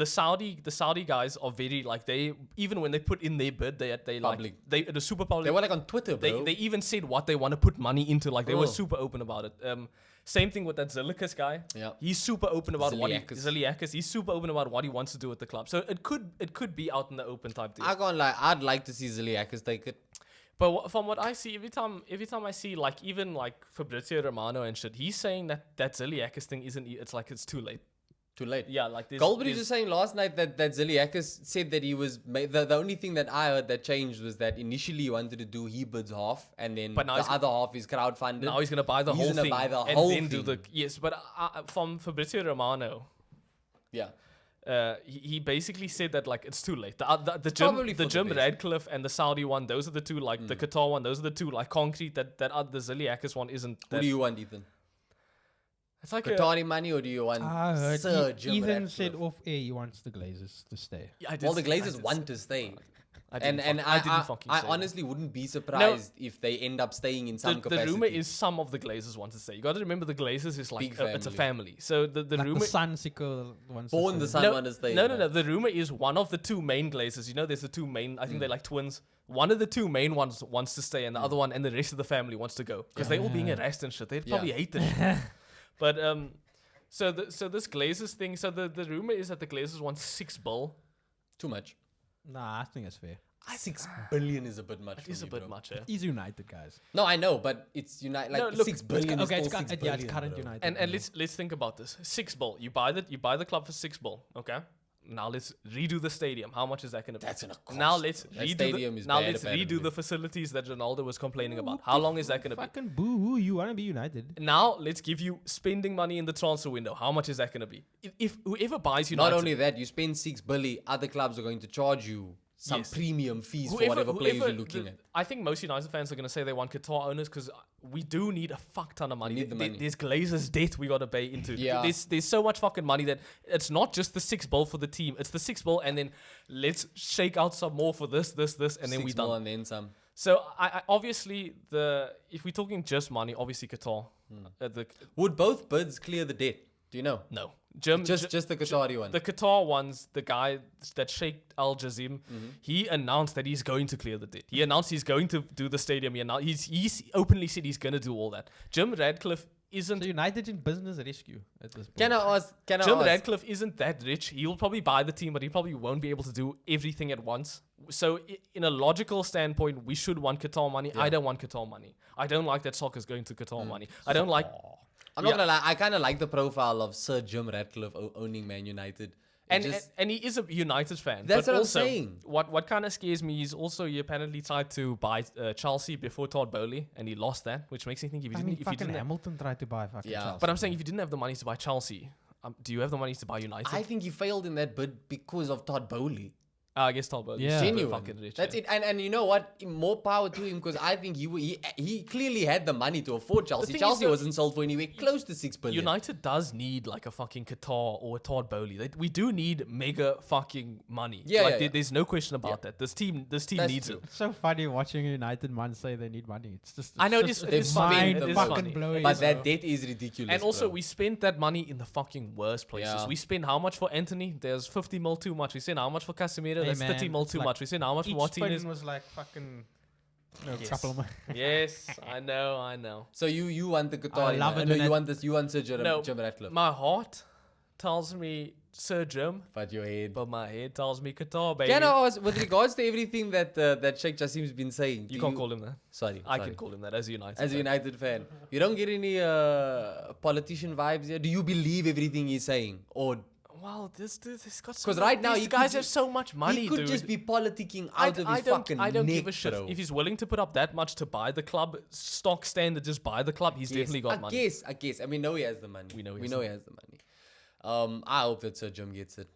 Saudi guys are very like, they, even when they put in their bid, they Public. like it was super public. they were like on Twitter, They bro. even said what they want to put money into. Like they were Oh. super open about it. Same thing with that Zilikas guy. Yeah. He's super open about Ziliakis. Ziliakis. He's super open about what he wants to do with the club. So it could be out in the open type deal. I can't lie. I'd like to see Ziliakis take it. But from what I see, every time I see like even like Fabrizio Romano and shit, he's saying that Ziliakis thing isn't. It's like it's too late. Too late. Yeah, like this. Goldbridge was saying last night that Ziliakis said that he was the only thing that I heard that changed was that initially he wanted to do he bids half, and then But now the he's- other half is crowdfunded. Now he's gonna buy the He's whole gonna thing buy the and whole then do the thing. yes. But from Fabrizio Romano, Yeah. he basically said that like it's too late. The probably for the Jim best. Radcliffe and the Saudi one, those are the two like the Qatar one, those are the two like concrete. That the Ziliakis one isn't. Who That, do you want, Ethan? it's like Qatari money, or do you want I heard Sir Jim Ethan Ratcliffe? said off air he wants the Glazers to stay. Well, the Glazers want to stay. I And didn't I fucking say that. honestly wouldn't be surprised if they end up staying in some the capacity. rumor is some of the Glazers want to stay. You got to remember the Glazers is like Big it's a family. family. So the Like rumor. the Sun Sickle wants Born to the stay. Sun want to stay. No. The rumor is one of the 2 main Glazers. You know, there's the 2 main. I think they're like twins. One of the 2 main ones wants to stay, and the other one and the rest of the family wants to go because they're all being harassed and shit. They'd probably hate this. But so this Glazers thing. So the rumor is that the Glazers want $6 billion. Too much. Nah, I think that's fair. 6 billion is a bit much. It for is a me, bit bro. much, eh? He's United, guys. No, I know, but it's United. Like No, look, 6 billion. Okay, is it's still got, 6 yeah, it's billion, current bro. United. And let's think about this. $6 billion. You buy the club for $6 billion. Okay. Now let's redo the stadium. How much is that going to be? That's gonna cost. Now let's That redo stadium the, is now bad, let's apparently. redo the facilities that Ronaldo was complaining about. How long is that going to be? Fucking boo! You want to be United? Now let's give you spending money in the transfer window. How much is that going to be? If whoever buys United, Not only that, you spend 6 billion, other clubs are going to charge you some Yes. premium fees for whatever players you're looking at. I think most United fans are going to say they want Qatar owners because we do need a fuck ton of money. need the money. There's Glazers' debt we got to pay into. Yeah. There's so much fucking money that it's not just the 6 bill for the team. It's the 6 bill and then let's shake out some more for this, and then we 6 more done. and then some. So I obviously if we're talking just money, obviously Qatar. Would both bids clear the debt? Do you know? No. Just the Qatari one. The Qatar ones, the guy that Sheikh Al Jazim, he announced that he's going to clear the debt. He announced he's going to do the stadium. He's openly said he's going to do all that. Jim Radcliffe isn't. So United in business rescue at this point. Can I ask? Jim Radcliffe isn't that rich. He'll probably buy the team, but he probably won't be able to do everything at once. So, in a logical standpoint, we should want Qatar money. I don't want Qatar money. I don't like that soccer's going to Qatar money. I don't like. I'm not gonna lie. I kind of like the profile of Sir Jim Ratcliffe owning Man United. And he is a United fan. That's but what also, I'm saying. What kind of scares me is also he apparently tried to buy Chelsea before Todd Bowley, and he lost that, which makes me think if you fucking didn't have, Hamilton tried to buy fucking Chelsea. but I'm saying if you didn't have the money to buy Chelsea, do you have the money to buy United? I think he failed in that bid because of Todd Bowley. I guess Todd Bowley. Yeah. is Genuine. fucking rich. That's yeah. it. And you know what? More power to him because I think he clearly had the money to afford Chelsea. thing Chelsea is, wasn't sold for anywhere close to 6 billion. United does need like a fucking Qatar or a Todd Bowley. We do need mega fucking money. Yeah, like yeah. there's no question about that. This team That's needs true. it. It's so funny watching a United man say they need money. It's just. I know it just- is- it's it is funny. mind It is fucking funny. blowing. But that debt is ridiculous. And also, bro. we spent that money in the fucking worst places. Yeah. We spent how much for Anthony? There's 50 mil too much. We spent how much for Casemiro? Hey, There's man, 30 mil it's too like much. We spent how much for Each Martinez? spin was like fucking. No, Yes. couple of money. Yes, I know. So you want the Qatari? I love it No, when you that- want this. You want Sir Jim No, Ratcliffe. my heart tells me Sir Jim, But your head. but my head tells me Qatar, baby. Can I ask, with regards to everything that Sheikh Jassim's been saying? You do can't call him that. Sorry, I sorry. can call him that as a United. As a fan. United fan, you don't get any politician vibes here. Do you believe everything he's saying, or Wow, this got so 'Cause right now these he guys could have so much money, he could dude. just be politicking out of his fucking I don't neck, give a shit. bro. If he's willing to put up that much to buy the club, stock standard, just buy the club, he's definitely got money. I guess. I mean, know he has the money. We know he has he has the money. I hope that Sir Jim gets it.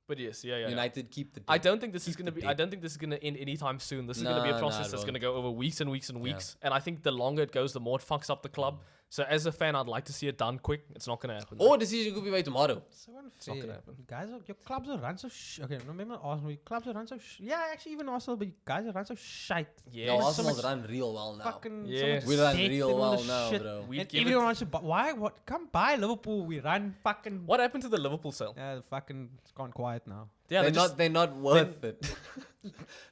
But yes, yeah. United keep the. I don't think this is Keep gonna the be. debt. I don't think this is gonna end anytime soon. This is gonna be a Nah, process it that's won't. gonna go over weeks and weeks and weeks. And I think the longer it goes, the more it fucks up the club. So as a fan, I'd like to see it done quick. It's not gonna happen. Or decision could be made tomorrow. So not unfair. gonna happen. Guys, your clubs are run so okay. Remember Arsenal? Your clubs are run so yeah. Actually, even Arsenal, but you guys are run so shite. Yeah. No, so Arsenal's much run real well now. Fucking Yeah. so much We run debt real and all well this now, shit. bro. We'd And give everyone it- wants to buy. Why? What? Come buy Liverpool. We run fucking. What happened to the Liverpool sale? The fucking it's gone quiet now. Yeah, they're not worth it.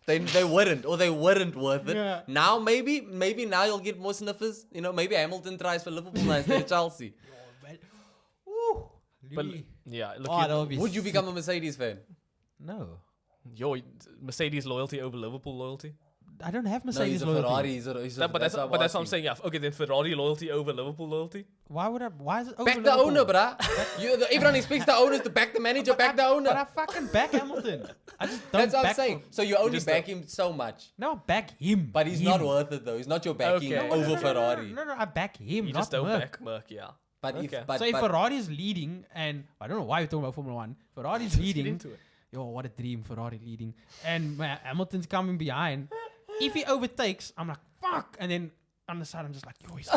they weren't worth it. Yeah. Now maybe now you'll get more sniffers. You know, maybe Hamilton tries for Liverpool now instead of Chelsea. Woo. But Louis. yeah, look, Oh, that'll be Would you become a Mercedes fan? No. your Mercedes loyalty over Liverpool loyalty. I don't have No, Mercedes he's a loyalty. Ferrari. He's a, But that's what I'm asking. saying. Yeah. Okay, then Ferrari loyalty over Liverpool loyalty. Why would I? Why is it over Back the Liverpool? owner, bruh. Everyone expects the owners to back the manager, back the But I owner. fucking back Hamilton. I just don't That's what I'm back saying. So you only just back him so much. No, I back him. But he's Him. not worth it though. He's not your backing Okay. over Ferrari. No, I back him. You not just don't Merc. back Merc. Yeah. But Okay. if but, So if but Ferrari is leading, and I don't know why we're talking about Formula 1. Ferrari's Let's get leading. into it. Yo, what a dream, Ferrari leading. And Hamilton's coming behind. If he overtakes, I'm like, fuck. And then on the side, I'm just like, yo, he's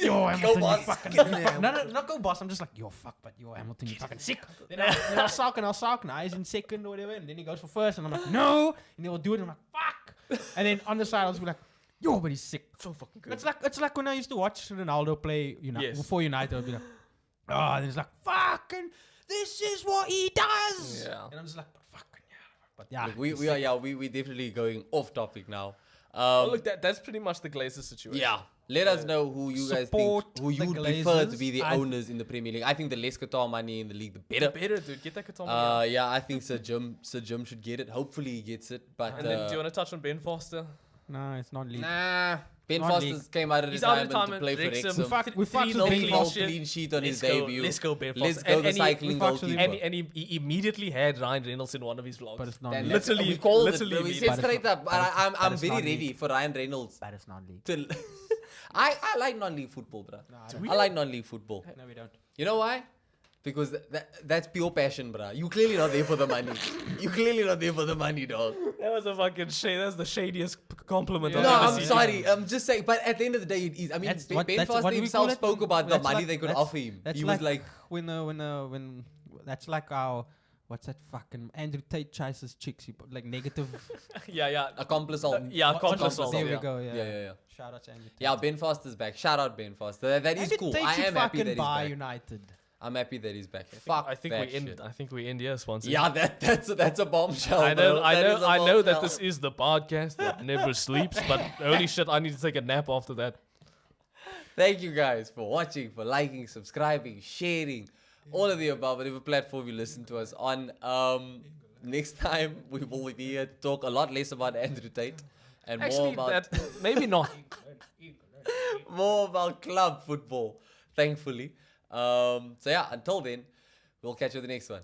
yo, Hamilton, you boss. fucking. Get in there, No, not go boss. I'm just like, yo, fuck, but yo, Hamilton, you fucking sick. Then I'll sulk. Now he's in second or whatever. And then he goes for first. And I'm like, no. And he'll do it. And I'm like, fuck. And then on the side, I'll just be like, yo, but he's sick. So fucking good. It's like when I used to watch Ronaldo play Yes. for United. I'd be like, oh, and it's like, fucking, this is what he does. Yeah. And I'm just like, but fucking yeah. But yeah. look, we definitely going off topic now. Oh, look, that's pretty much the Glazers situation. Yeah. Let us know who you guys Support think, who you the would prefer to Glazers. be the owners in the Premier League. I think the less Qatar money in the league, the better. Better, dude. Get that Qatar. Yeah, I think Sir Jim should get it. Hopefully he gets it. But And then, do you want to touch on Ben Foster? No, it's not league. nah, Ben Not Foster league. came out of He's out of retirement to play for Wrexham. Wrexham. We fucked with Three-nil Ben Full Foster. clean sheet on his Let's go, debut. let's go, Ben Let's Foster. go And the he- cycling we fucked with him. goalkeeper. And he immediately had Ryan Reynolds in one of his vlogs. But it's not And league. that's- Literally- we called literally it. We league. said But it's straight not- up. but I'm it's very not ready league. for Ryan Reynolds. But it's not league. To I like non-league football, bro. No, I like non-league football. No, we don't. You know why? Because that's pure passion, bruh. You clearly not there for the money. You clearly not there for the money, dog. That was a fucking shade. That's the shadiest compliment Yeah. I've No, ever I'm seen. sorry. I'm just saying. But at the end of the day, it is. I mean, That's Ben what- that's Foster what do we himself call it? spoke about the That's money like- they could that's- offer him. That's He was like, when that's like our what's that fucking Andrew Tate chases chicks. He put like negative. Yeah. accomplice all. Yeah, What- accomplice what- all. There we Yeah. go. Yeah. Yeah. Shout out to Andrew Tate. Yeah, Ben Foster's back. Shout out Ben Foster. That is Andrew cool. Tate I should am happy fucking that he's buy back. United. I'm happy that he's back. Fuck I think that we end. shit. I think we end here, sponsor. Yeah, that's a bombshell. I know, bro. I That know, is a I know that bombshell. this is the podcast that never sleeps, but holy shit, I need to take a nap after that. Thank you guys for watching, for liking, subscribing, sharing, all of the above, whatever platform you listen to us on. Next time we will be here to talk a lot less about Andrew Tate and Actually, more about that maybe not. more about club football, thankfully. So yeah, until then, we'll catch you in the next one.